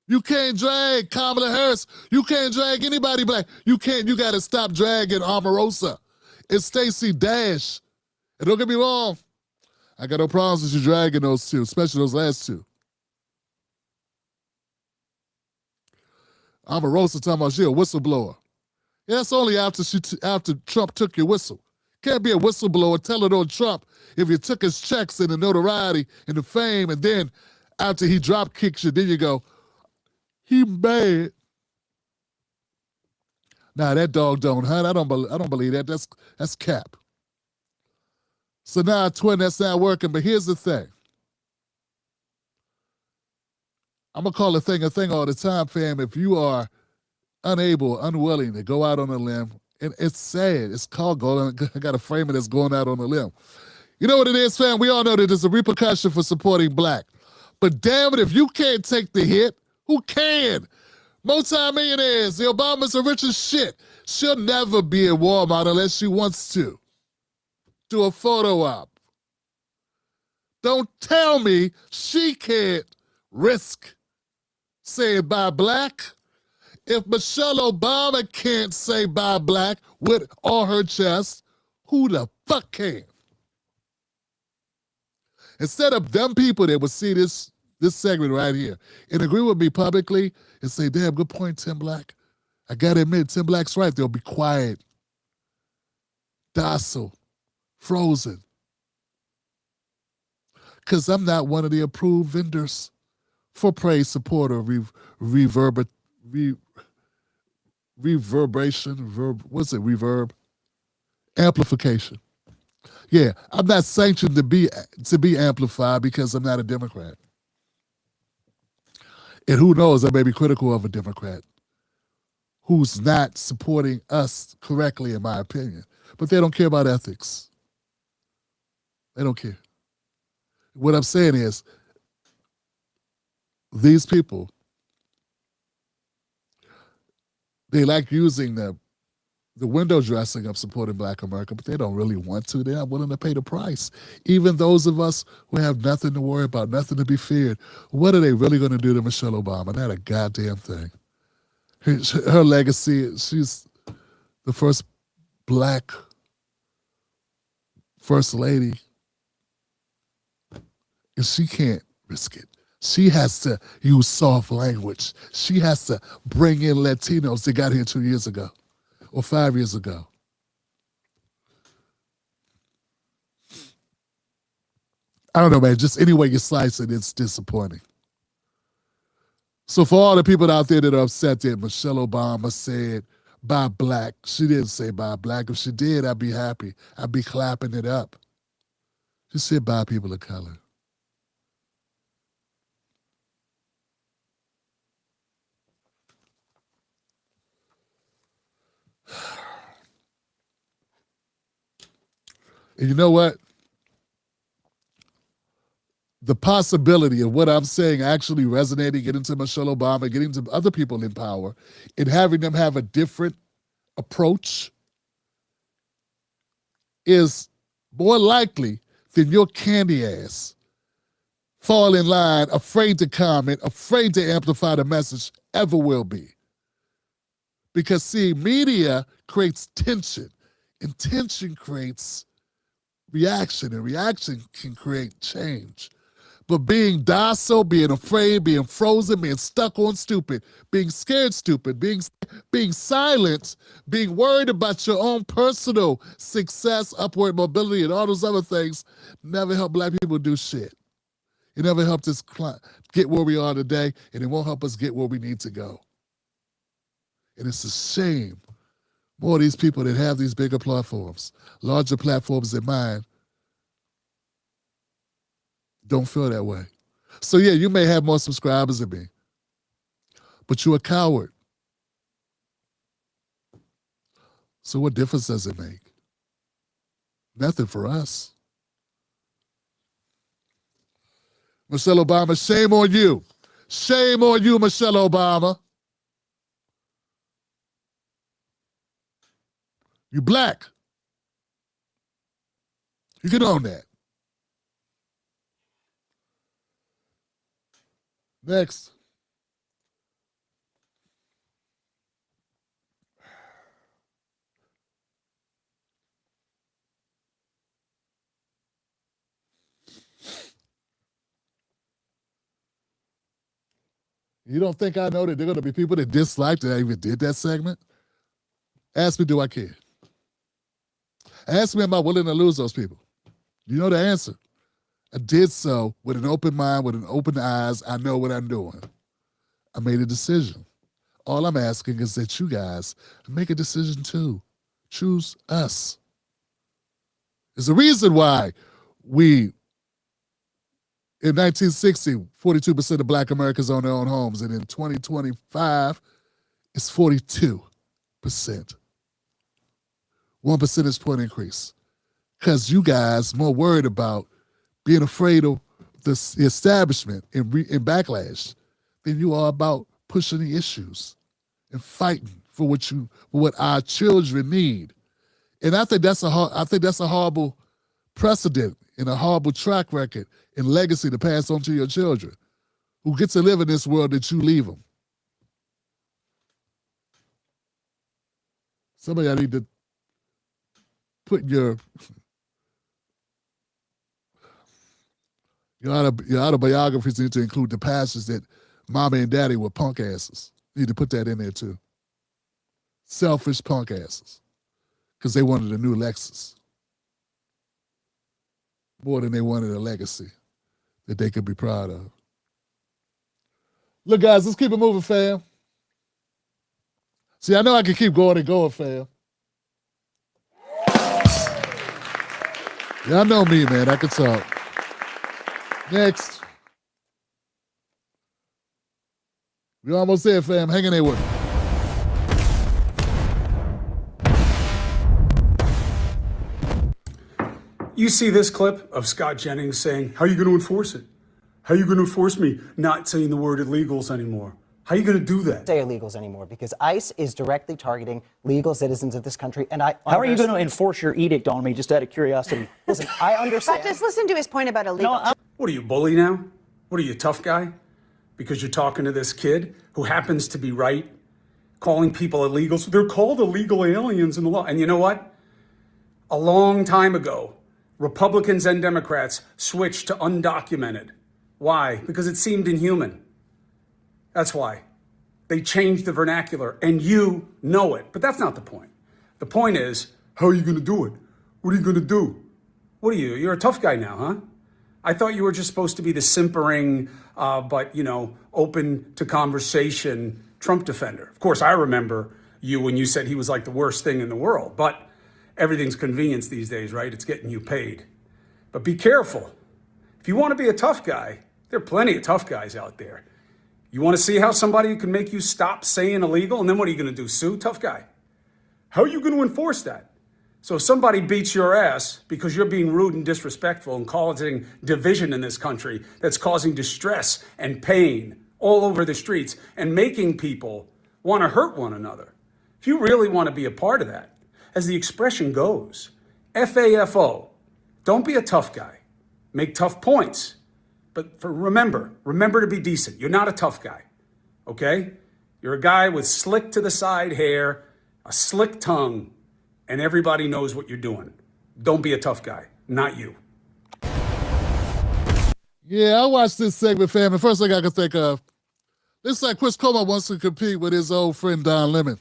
You can't drag Kamala Harris. You can't drag anybody black. You got to stop dragging Omarosa and Stacey Dash. And don't get me wrong, I got no problems with you dragging those two, especially those last two. Omarosa talking about she a whistleblower. Yeah, that's only after Trump took your whistle. Can't be a whistleblower telling on Trump if you took his checks and the notoriety and the fame, and then after he drop kicks you, then you go, he mad. Nah, that dog don't hunt. I don't believe that. That's cap. So now, twin, that's not working. But here's the thing. I'm going to call a thing all the time, fam. If you are unwilling to go out on a limb, and it's sad. It's called going. I got to frame it as going out on a limb. You know what it is, fam? We all know that there's a repercussion for supporting black. But damn it, if you can't take the hit, who can? Multi-millionaires. The Obamas are rich as shit. She'll never be a Walmart unless she wants to. Do a photo op. Don't tell me she can't risk saying buy black. If Michelle Obama can't say buy black with all her chest, who the fuck can? Instead of them people that would see this segment right here and agree with me publicly and say, damn, good point, Tim Black. I gotta admit, Tim Black's right. They'll be quiet, docile, frozen. Because I'm not one of the approved vendors for praise, support, or reverberation, reverb, amplification. Yeah, I'm not sanctioned to be amplified because I'm not a Democrat. And who knows, I may be critical of a Democrat who's not supporting us correctly, in my opinion. But they don't care about ethics. They don't care. What I'm saying is, these people, they like using the window dressing of supporting black America, but they don't really want to. They're not willing to pay the price. Even those of us who have nothing to worry about, nothing to be feared, what are they really going to do to Michelle Obama? Not a goddamn thing. Her legacy, she's the first black first lady, and she can't risk it. She has to use soft language. She has to bring in Latinos that got here 2 years ago or 5 years ago. I don't know, man. Just any way you slice it, it's disappointing. So for all the people out there that are upset that Michelle Obama said, buy black, she didn't say buy black. If she did, I'd be happy. I'd be clapping it up. She said buy people of color. And you know what? The possibility of what I'm saying actually resonating, getting to Michelle Obama, getting to other people in power, and having them have a different approach is more likely than your candy ass fall in line, afraid to comment, afraid to amplify the message ever will be. Because see, media creates tension, and tension creates reaction, and reaction can create change. But being docile, being afraid, being frozen, being stuck on stupid, being scared stupid, being silent, being worried about your own personal success, upward mobility, and all those other things never help black people do shit. It never helped us get where we are today, and it won't help us get where we need to go. And it's a shame. More of these people that have these bigger platforms, larger platforms than mine, don't feel that way. So yeah, you may have more subscribers than me, but you're a coward. So what difference does it make? Nothing for us. Michelle Obama, shame on you. Shame on you, Michelle Obama. You black. You can own that. Next. You don't think I know that there are going to be people that dislike that I even did that segment? Ask me, do I care? Ask me, am I willing to lose those people? You know the answer. I did so with an open mind, with an open eyes. I know what I'm doing. I made a decision. All I'm asking is that you guys make a decision too. Choose us. There's a reason why in 1960, 42% of black Americans own their own homes, and in 2025, it's 42%. 1 percentage point increase. Because you guys more worried about being afraid of the establishment and backlash than you are about pushing the issues and fighting for what our children need. And I think that's a horrible precedent and a horrible track record and legacy to pass on to your children who get to live in this world that you leave them. Some of y'all need to put your autobiographies need to include the passages that mama and daddy were punk asses. You need to put that in there too. Selfish punk asses. Because they wanted a new Lexus. More than they wanted a legacy that they could be proud of. Look, guys, let's keep it moving, fam. See, I know I can keep going and going, fam. Y'all know me, man. I can talk. Next. We almost there, fam. Hang in there with me. You see this clip of Scott Jennings saying, how are you going to enforce it? How are you going to enforce me not saying the word illegals anymore? How are you going to do that? Say illegals anymore because ICE is directly targeting legal citizens of this country. And how are you going to enforce your edict on me, just out of curiosity? Listen, I understand. But just listen to his point about illegal. No, what are you, bully now? What are you, tough guy? Because you're talking to this kid who happens to be right, calling people illegals. They're called illegal aliens in the law. And you know what? A long time ago, Republicans and Democrats switched to undocumented. Why? Because it seemed inhuman. That's why. They changed the vernacular, and you know it. But that's not the point. The point is, how are you going to do it? What are you going to do? What are you? You're a tough guy now, huh? I thought you were just supposed to be the simpering, but, open to conversation Trump defender. Of course, I remember you when you said he was like the worst thing in the world, but everything's convenience these days, right? It's getting you paid. But be careful. If you want to be a tough guy, there are plenty of tough guys out there. You want to see how somebody can make you stop saying illegal? And then what are you going to do? Sue? Tough guy. How are you going to enforce that? So if somebody beats your ass because you're being rude and disrespectful and causing division in this country, that's causing distress and pain all over the streets and making people want to hurt one another. If you really want to be a part of that, as the expression goes, FAFO, don't be a tough guy. Make tough points. But remember to be decent. You're not a tough guy, okay? You're a guy with slick to the side hair, a slick tongue, and everybody knows what you're doing. Don't be a tough guy. Not you. Yeah, I watched this segment, fam. And first thing I can think of, looks like Chris Cuomo wants to compete with his old friend Don Lemon.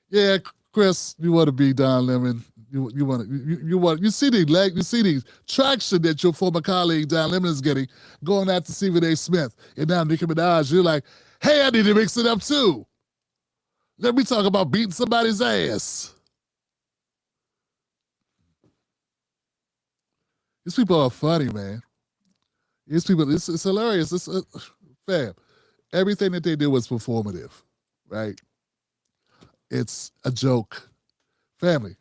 Yeah, Chris, you want to be Don Lemon. You see the traction that your former colleague Don Lemon is getting going after Stephen A. Smith and now Nicki Minaj. You're like, hey, I need to mix it up too. Let me talk about beating somebody's ass. These people are funny, man. These people, it's hilarious. Fam, everything that they do was performative, right? It's a joke. Family,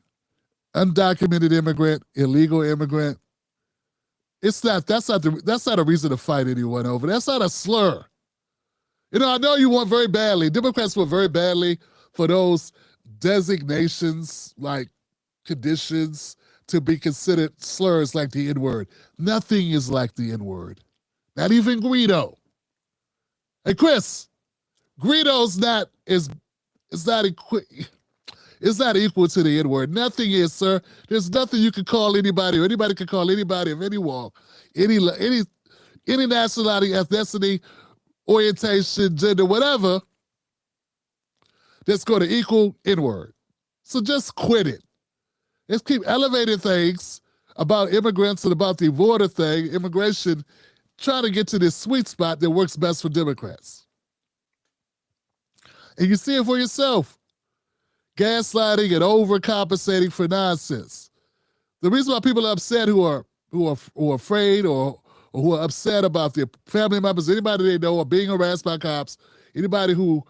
undocumented immigrant, illegal immigrant. That's not a reason to fight anyone over. That's not a slur. I know you want very badly, Democrats want very badly for those designations, like conditions, to be considered slurs like the N-word. Nothing is like the N-word. Not even Guido. Hey, Chris, Guido's not equal to the N-word. Nothing is, sir. There's nothing you can call anybody, or anybody can call anybody of any walk, any nationality, ethnicity, orientation, gender, whatever, that's going to equal N-word. So just quit it. Let's keep elevating things about immigrants and about the border thing, immigration, trying to get to this sweet spot that works best for Democrats. And you see it for yourself. Gaslighting and overcompensating for nonsense. The reason why people are upset who are afraid or who are upset about their family members, anybody they know are being harassed by cops, anybody who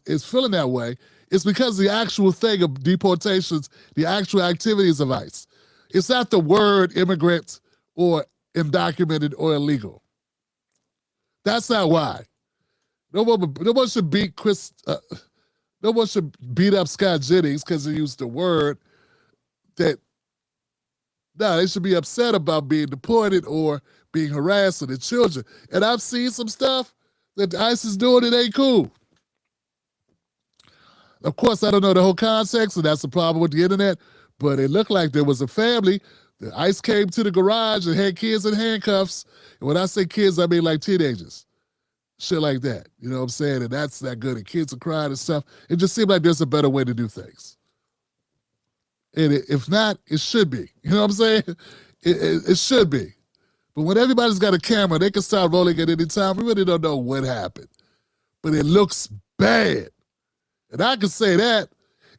is feeling that way, is because the actual thing of deportations, the actual activities of ICE. It's not the word immigrant or undocumented or illegal. That's not why. No one should beat no one should beat up Scott Jennings because he used the word that. No, they should be upset about being deported or being harassed or the children. And I've seen some stuff that ICE is doing that ain't cool. Of course, I don't know the whole context, and that's the problem with the internet, but it looked like there was a family. The ICE came to the garage and had kids in handcuffs. And when I say kids, I mean like teenagers. Shit like that. You know what I'm saying? And that's not good. And kids are crying and stuff. It just seemed like there's a better way to do things. And if not, it should be. You know what I'm saying? It should be. But when everybody's got a camera, they can start rolling at any time. We really don't know what happened. But it looks bad. And I can say that.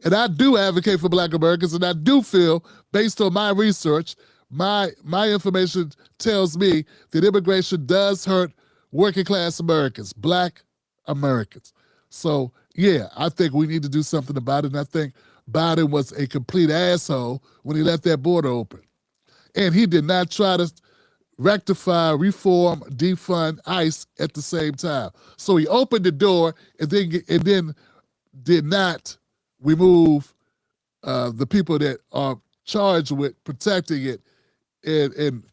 And I do advocate for Black Americans. And I do feel, based on my research, my information tells me that immigration does hurt working class Americans, Black Americans. So, yeah, I think we need to do something about it. And I think Biden was a complete asshole when he left that border open. And he did not try to rectify, reform, defund ICE at the same time. So he opened the door and then did not remove the people that are charged with protecting it and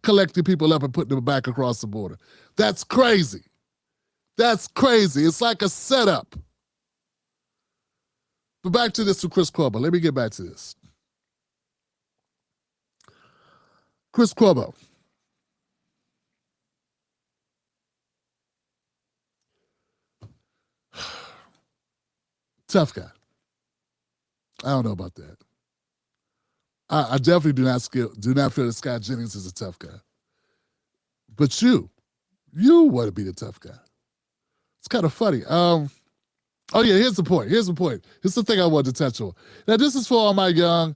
collecting people up and putting them back across the border. That's crazy. That's crazy. It's like a setup. But back to this to Chris Cuomo. Let me get back to this. Chris Cuomo. Tough guy. I don't know about that. I definitely do not feel that Scott Jennings is a tough guy. But you want to be the tough guy. It's kind of funny. Oh yeah, here's the point. Here's the thing I wanted to touch on. Now this is for all my young,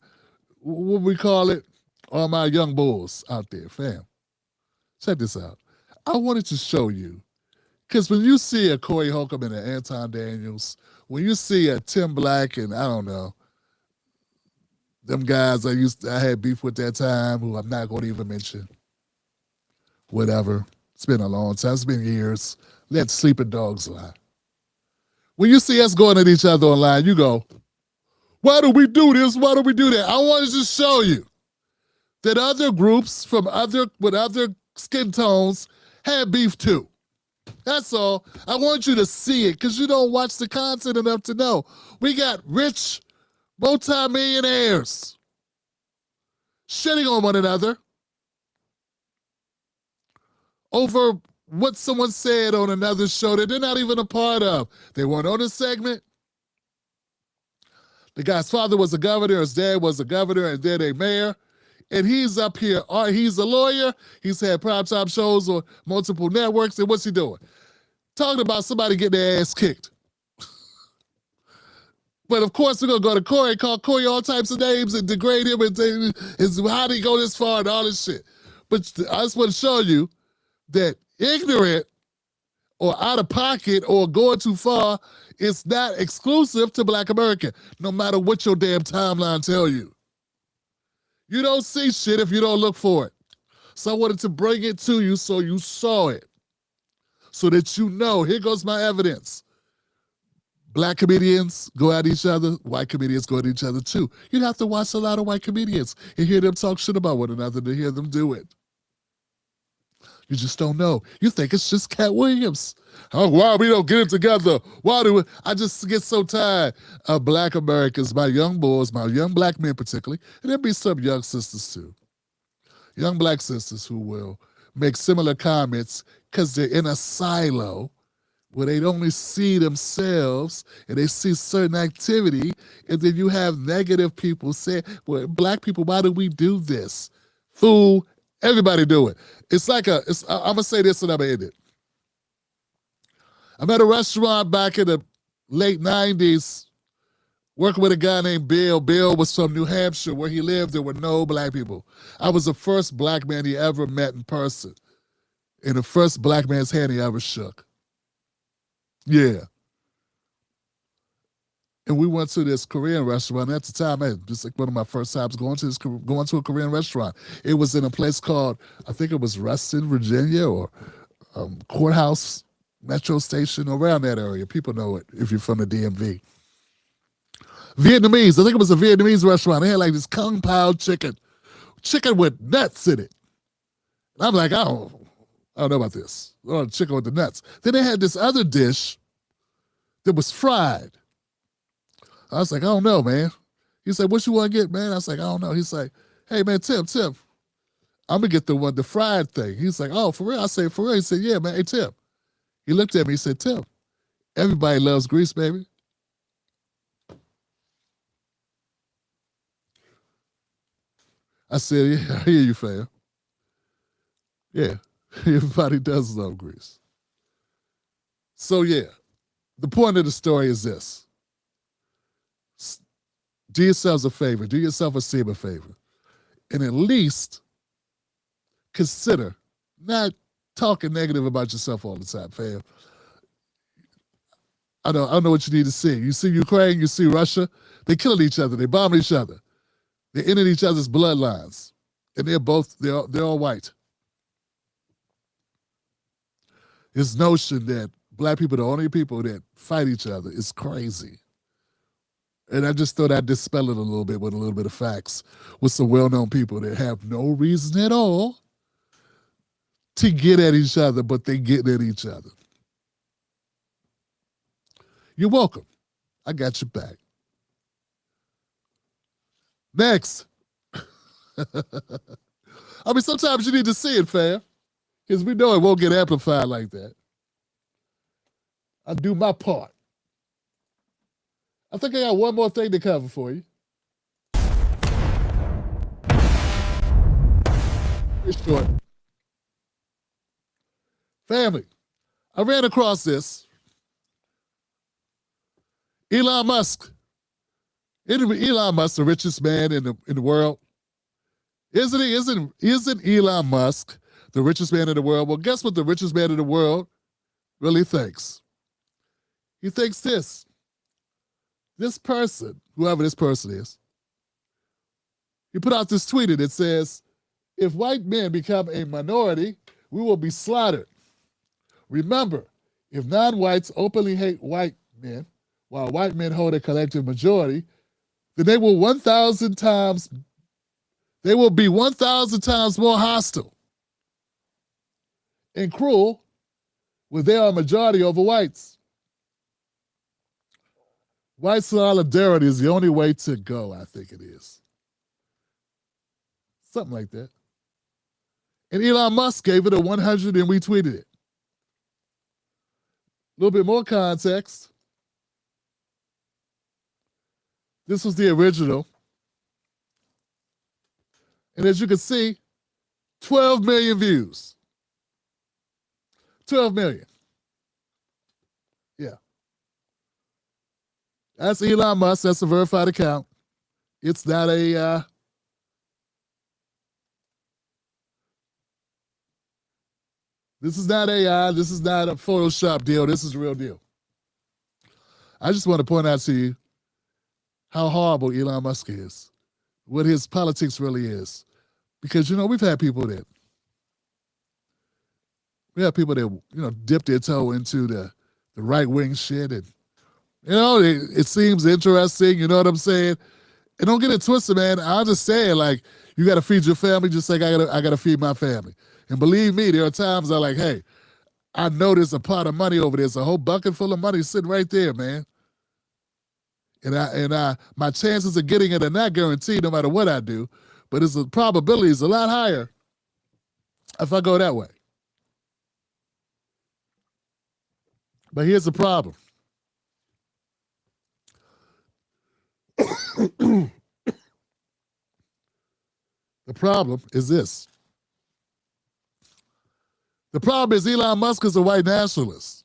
what we call it, all my young bulls out there, fam. Check this out. I wanted to show you, because when you see a Corey Holcomb and an Anton Daniels, when you see a Tim Black and I don't know, them guys I had beef with that time, who I'm not going to even mention. Whatever. It's been a long time. It's been years. Let sleeping dogs lie. When you see us going at each other online, you go, why do we do this? Why do we do that? I wanted to show you that other groups with other skin tones had beef too. That's all. I want you to see it because you don't watch the content enough to know. We got rich multimillionaires shitting on one another over what someone said on another show that they're not even a part of. They weren't on a segment. The guy's father was a governor, his dad was a governor, and then a mayor. And he's up here, he's a lawyer. He's had primetime shows on multiple networks. And what's he doing? Talking about somebody getting their ass kicked. But of course, we're going to go to Corey, call Corey all types of names and degrade him and how did he go this far and all this shit. But I just want to show you that ignorant or out of pocket or going too far is not exclusive to Black America, no matter what your damn timeline tell you. You don't see shit if you don't look for it. So I wanted to bring it to you so you saw it, so that you know, here goes my evidence. Black comedians go at each other, white comedians go at each other too. You'd have to watch a lot of white comedians and hear them talk shit about one another to hear them do it. You just don't know. You think it's just Cat Williams. Oh, why we don't get it together? Why do we? I just get so tired of Black Americans, my young boys, my young Black men particularly, and there'll be some young sisters too. Young Black sisters who will make similar comments because they're in a silo where they only see themselves and they see certain activity, and then you have negative people say, well, Black people, why do we do this? Fool, everybody do it. It's like I'm going to say this and I'm going to end it. I'm at a restaurant back in the late 90s working with a guy named Bill. Bill was from New Hampshire. Where he lived, there were no Black people. I was the first Black man he ever met in person and the first Black man's hand he ever shook. Yeah. And we went to this Korean restaurant. At the time, just like one of my first times going to a Korean restaurant. It was in a place called, I think it was Reston, Virginia, or Courthouse Metro Station, around that area. People know it if you're from the DMV. Vietnamese. I think it was a Vietnamese restaurant. They had like this kung pao chicken with nuts in it. And I'm like, I don't know about this. Oh, chicken with the nuts. Then they had this other dish that was fried. I was like, I don't know, man. He said, what you want to get, man? I was like, I don't know. He's like, hey, man, Tim, I'm going to get the fried thing. He's like, oh, for real? I said, for real? He said, yeah, man. Hey, Tim. He looked at me. He said, Tim, everybody loves grease, baby. I said, yeah, I hear you, fam. Yeah, everybody does love grease. So, yeah, the point of the story is this. Do yourselves a favor. Do yourself a favor. And at least consider not talking negative about yourself all the time, fam. I know what you need to see. You see Ukraine, you see Russia. They're killing each other. They bombing each other. They're ending each other's bloodlines. And they're all white. This notion that Black people are the only people that fight each other is crazy. And I just thought I'd dispel it a little bit with a little bit of facts with some well-known people that have no reason at all to get at each other, but they get at each other. You're welcome. I got your back. Next. I mean, sometimes you need to see it, fam, because we know it won't get amplified like that. I do my part. I think I got one more thing to cover for you. short. Family, I ran across this. Elon Musk. Elon Musk, the richest man in the world. Isn't he? Isn't Elon Musk the richest man in the world? Well, guess what the richest man in the world really thinks? He thinks this. This person, whoever this person is, he put out this tweet and it says, if white men become a minority, we will be slaughtered. Remember, if non-whites openly hate white men, while white men hold a collective majority, then they will be 1,000 times more hostile and cruel when they are a majority over whites. White solidarity is the only way to go, I think it is. Something like that. And Elon Musk gave it a 100 and we tweeted it. A little bit more context. This was the original. And as you can see, 12 million views. 12 million. Yeah. That's Elon Musk. That's a verified account. It's not a... This is not AI. This is not a Photoshop deal. This is a real deal. I just want to point out to you how horrible Elon Musk is, what his politics really is. Because, we've had people that, dip their toe into the right-wing shit. And, it seems interesting, you know what I'm saying? And don't get it twisted, man. I'm just saying, like, you got to feed your family just like I got to feed my family. And believe me, there are times I'm like, hey, I know there's a pot of money over there. There's a whole bucket full of money sitting right there, man. And my chances of getting it are not guaranteed no matter what I do, but the probability is a lot higher if I go that way. But here's the problem. The problem is this. The problem is Elon Musk is a white nationalist.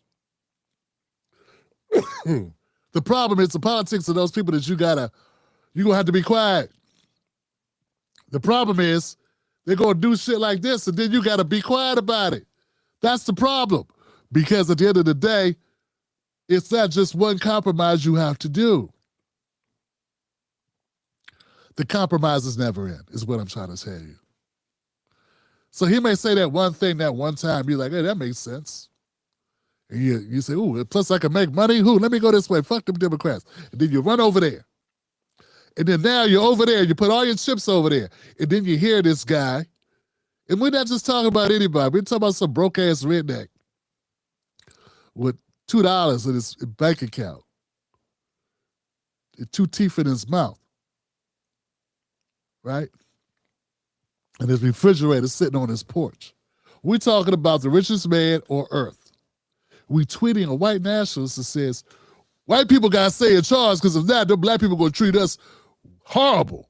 The problem is the politics of those people that you're gonna have to be quiet. The problem is they're gonna do shit like this and then you gotta be quiet about it. That's the problem. Because at the end of the day, it's not just one compromise you have to do. The compromises never end, is what I'm trying to tell you. So he may say that one thing that one time, you're like, hey, that makes sense. And you say, ooh, plus I can make money. Let me go this way. Fuck them Democrats. And then you run over there. And then now you're over there. You put all your chips over there. And then you hear this guy. And we're not just talking about anybody. We're talking about some broke-ass redneck with $2 in his bank account. And 2 teeth in his mouth. Right? And his refrigerator sitting on his porch. We're talking about the richest man on earth. We tweeting a white nationalist that says, white people got to stay in charge because if not, the black people going to treat us horrible.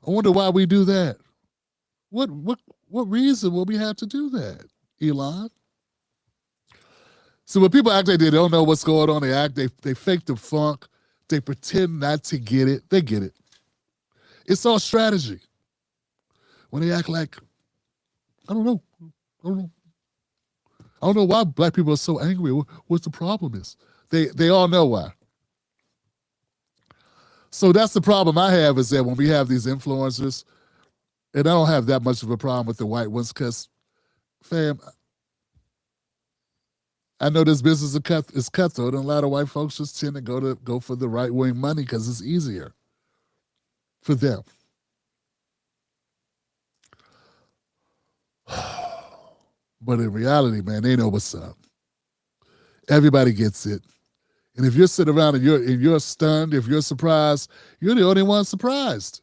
I wonder why we do that. What reason will we have to do that, Elon? So when people act like they don't know what's going on, they fake the funk, they pretend not to get it, they get it. It's all strategy. When they act like, I don't know. I don't know why black people are so angry. What the problem is. They all know why. So that's the problem I have is that when we have these influencers, and I don't have that much of a problem with the white ones because, fam, I know this business is cutthroat and a lot of white folks just tend to go for the right-wing money because it's easier for them. But in reality, man, they know what's up. Everybody gets it. And if you're sitting around and you're stunned, if you're surprised, you're the only one surprised.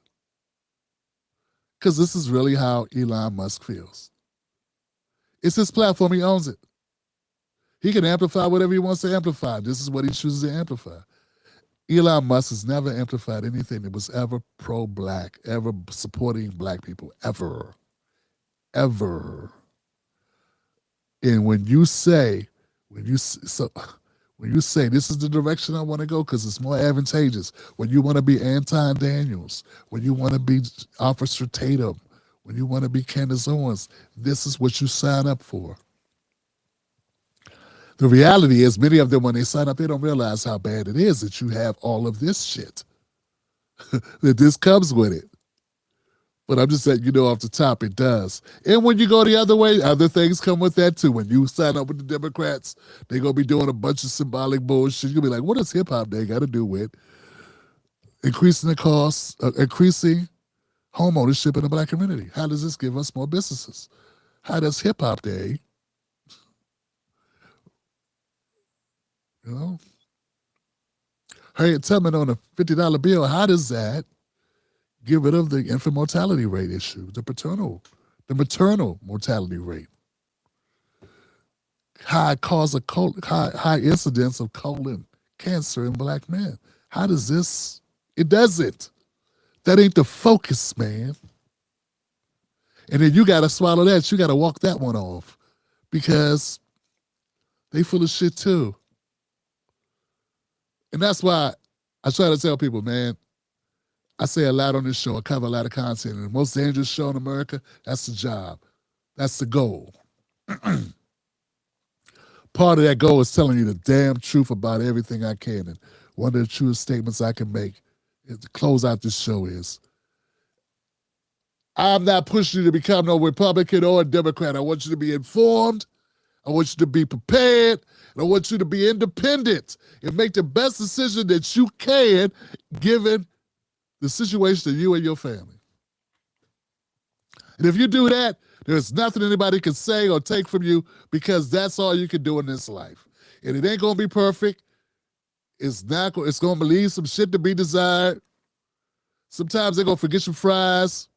Because this is really how Elon Musk feels. It's his platform. He owns it. He can amplify whatever he wants to amplify. This is what he chooses to amplify. Elon Musk has never amplified anything that was ever pro-black, ever supporting black people, ever. ever. And when you say this is the direction I want to go because it's more advantageous, when you want to be Anton Daniels, when you want to be Officer Tatum, when you want to be Candace Owens, this is what you sign up for. The reality is many of them, when they sign up, they don't realize how bad it is that you have all of this shit, that this comes with it. But I'm just letting you know off the top, it does. And when you go the other way, other things come with that too. When you sign up with the Democrats, they're going to be doing a bunch of symbolic bullshit. You're going to be like, what does hip-hop day got to do with increasing the costs, increasing home ownership in the black community? How does this give us more businesses? How does hip-hop day, Harriet Tubman on a $50 bill, how does that get rid of the infant mortality rate issue, the maternal mortality rate, high incidence of colon cancer in black men? How does this? It doesn't. That ain't the focus, man. And then you got to swallow that. You got to walk that one off because they full of shit too. And that's why I try to tell people, man, I say a lot on this show. I cover a lot of content. And the most dangerous show in America, that's the job. That's the goal. Part of that goal is telling you the damn truth about everything I can. And one of the truest statements I can make to close out this show is, I'm not pushing you to become no Republican or a Democrat. I want you to be informed. I want you to be prepared. And I want you to be independent and make the best decision that you can given the situation of you and your family. And if you do that, there's nothing anybody can say or take from you because that's all you can do in this life. And it ain't going to be perfect. It's going to leave some shit to be desired. Sometimes they're going to forget your fries.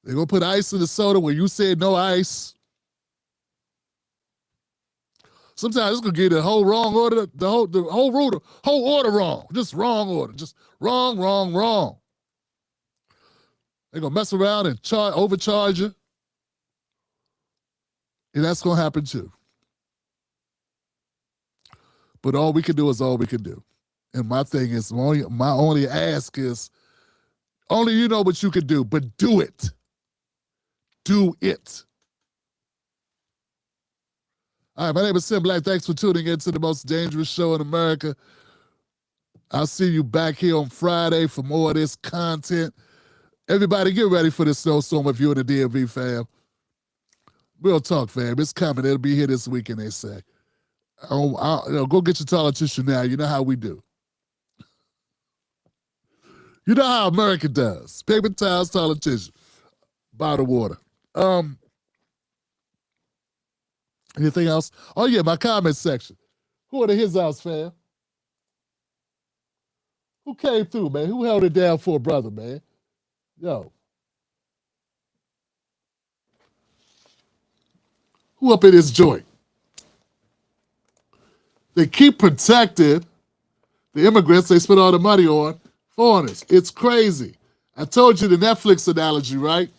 They're going to put ice in the soda when you said no ice. Sometimes it's gonna get the whole wrong order, the whole order wrong. Just wrong order. Just wrong. They're gonna mess around and overcharge you. And that's gonna happen too. But all we can do is all we can do. And my thing is, my only ask is, only you know what you can do, but do it. Do it. All right, my name is Sim Black. Thanks for tuning in to the most dangerous show in America. I'll see you back here on Friday for more of this content. Everybody get ready for this snowstorm if you're in the DMV, fam. Real talk, fam. It's coming. It'll be here this weekend, they say. Go get your toilet tissue now. You know how we do. You know how America does. Paper towels, toilet tissue, bottled water. Anything else? Oh, yeah, my comment section. Who are the His House, fam? Who came through, man? Who held it down for a brother, man? Yo. Who up in this joint? They keep protecting the immigrants they spend all the money on foreigners. It's crazy. I told you the Netflix analogy, right?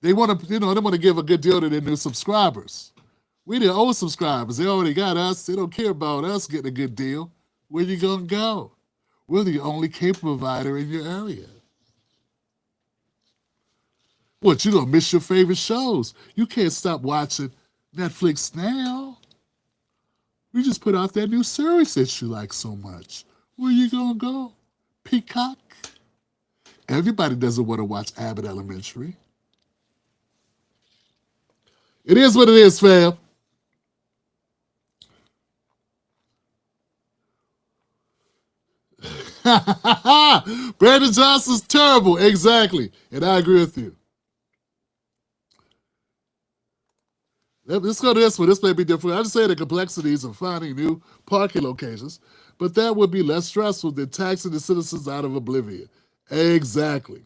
They want to, they want to give a good deal to their new subscribers. We the old subscribers. They already got us. They don't care about us getting a good deal. Where you gonna go? We're the only cable provider in your area. What, you gonna miss your favorite shows? You can't stop watching Netflix now. We just put out that new series that you like so much. Where you gonna go? Peacock? Everybody doesn't want to watch Abbott Elementary. It is what it is, fam. Brandon Johnson's terrible. Exactly. And I agree with you. Let's go to this one. This may be different. I just say the complexities of finding new parking locations, but that would be less stressful than taxing the citizens out of oblivion. Exactly.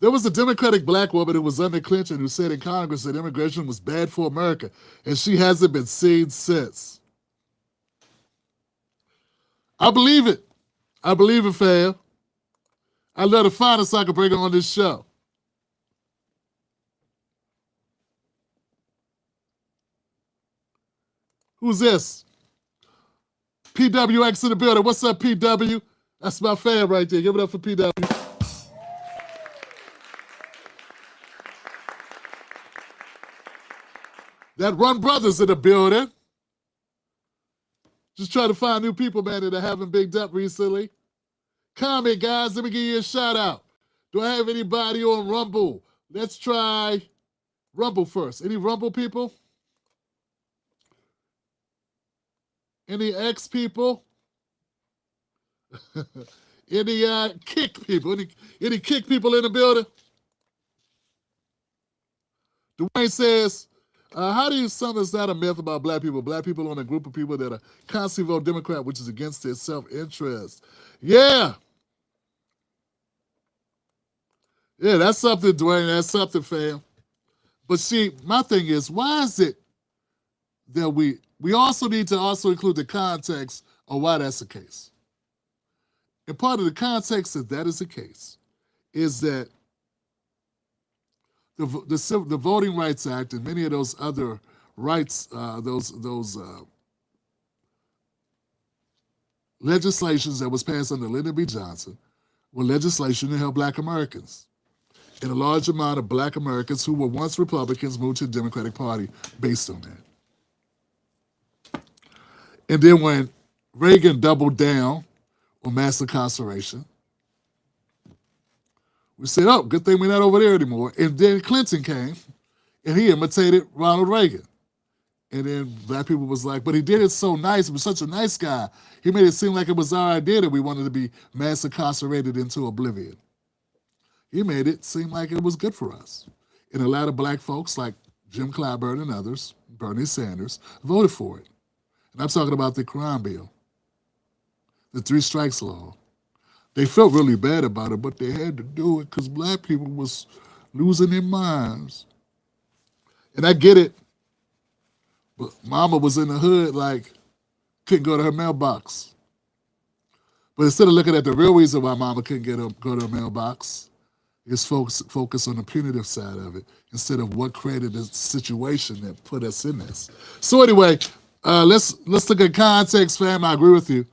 There was a Democratic black woman who was under Clinton who said in Congress that immigration was bad for America, and she hasn't been seen since. I believe it. I believe it, fam. I love to find her so I can bring her on this show. Who's this? PWX in the building. What's up, PW? That's my fam right there. Give it up for PW. That Run Brothers in the building. Just trying to find new people, man, that I haven't bigged up recently. Comment, guys. Let me give you a shout out. Do I have anybody on Rumble? Let's try Rumble first. Any Rumble people? Any X people? Any Kick people? Any Kick people in the building? Dwayne says, how do you sum is that a myth about black people? Black people on a group of people that are constantly vote Democrat, which is against their self-interest. Yeah. Yeah, that's something, Dwayne. That's something, fam. But see, my thing is, why is it that we also need to also include the context of why that's the case? And part of the context that is the case is that the Voting Rights Act and many of those other rights, those legislations that was passed under Lyndon B. Johnson were legislation to help black Americans. And a large amount of black Americans who were once Republicans moved to the Democratic Party based on that. And then when Reagan doubled down on mass incarceration, we said, oh, good thing we're not over there anymore. And then Clinton came, and he imitated Ronald Reagan. And then black people was like, but he did it so nice. He was such a nice guy. He made it seem like it was our idea that we wanted to be mass incarcerated into oblivion. He made it seem like it was good for us. And a lot of black folks like Jim Clyburn and others, Bernie Sanders, voted for it. And I'm talking about the crime bill, the 3 strikes law. They felt really bad about it, but they had to do it because black people was losing their minds. And I get it, but mama was in the hood, like, couldn't go to her mailbox. But instead of looking at the real reason why mama couldn't go to her mailbox, is focus on the punitive side of it instead of what created the situation that put us in this. So anyway, let's look at context, fam. I agree with you.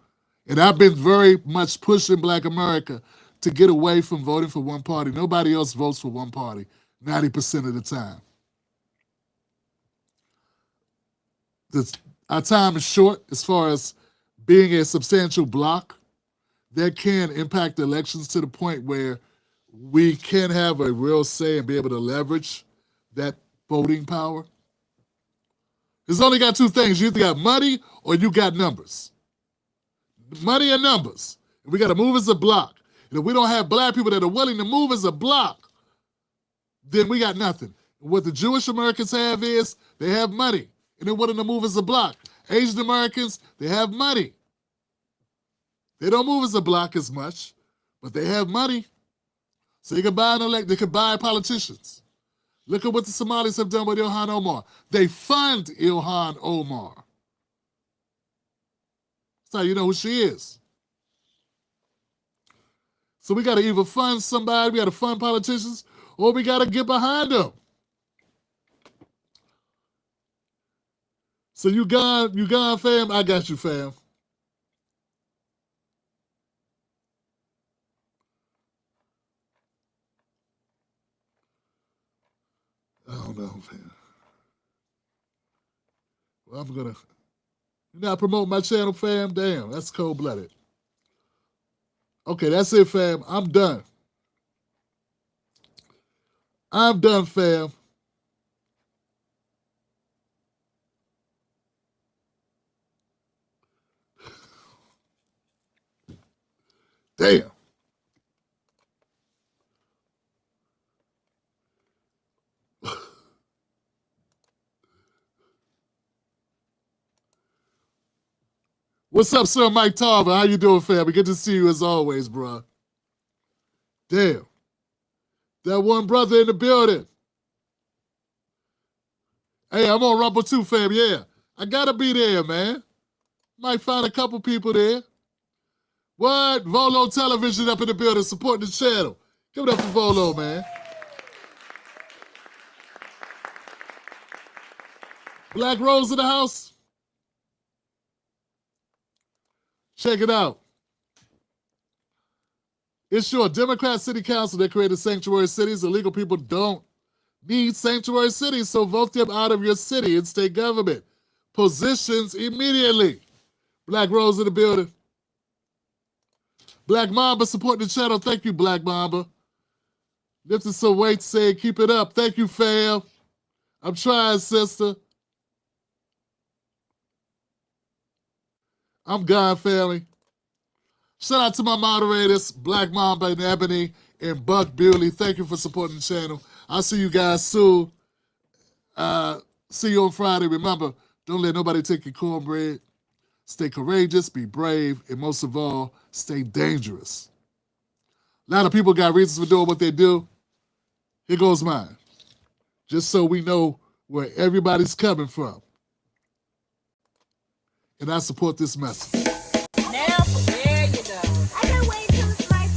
And I've been very much pushing black America to get away from voting for one party. Nobody else votes for one party 90% of the time. Our time is short as far as being a substantial bloc that can impact elections to the point where we can have a real say and be able to leverage that voting power. It's only got 2 things. You either got money or you got numbers. Money and numbers. And we got to move as a block. And if we don't have black people that are willing to move as a block, then we got nothing. What the Jewish Americans have is they have money and they're willing to move as a block. Asian Americans, they have money. They don't move as a block as much, but they have money. So they can buy they can buy politicians. Look at what the Somalis have done with Ilhan Omar. They fund Ilhan Omar. That's how you know who she is. So we got to either fund somebody, we got to fund politicians, or we got to get behind them. So you gone, fam? I got you, fam. I don't know, fam. Well, I'm gonna. You're not promoting my channel, fam? Damn, that's cold-blooded. Okay, that's it, fam. I'm done. I'm done, fam. Damn. What's up, Sir Mike Tarver? How you doing, family? Good to see you as always, bro. Damn. That one brother in the building. Hey, I'm on Rumble too, fam. Yeah. I gotta be there, man. Might find a couple people there. What? Volo Television up in the building, supporting the channel. Give it up for Volo, man. Black Rose in the house. Check it out. It's your Democrat City Council that created sanctuary cities. Illegal people don't need sanctuary cities, so vote them out of your city and state government positions immediately. Black Rose in the building. Black Mamba supporting the channel. Thank you, Black Mamba. Lifting some weight, saying keep it up. Thank you, fam. I'm trying, sister. I'm gone, family. Shout out to my moderators, Black Mamba and Ebony and Buck Bewley. Thank you for supporting the channel. I'll see you guys soon. See you on Friday. Remember, don't let nobody take your cornbread. Stay courageous, be brave, and most of all, stay dangerous. A lot of people got reasons for doing what they do. Here goes mine. Just so we know where everybody's coming from. And I support this message. Now, there you go. I can't wait till it's my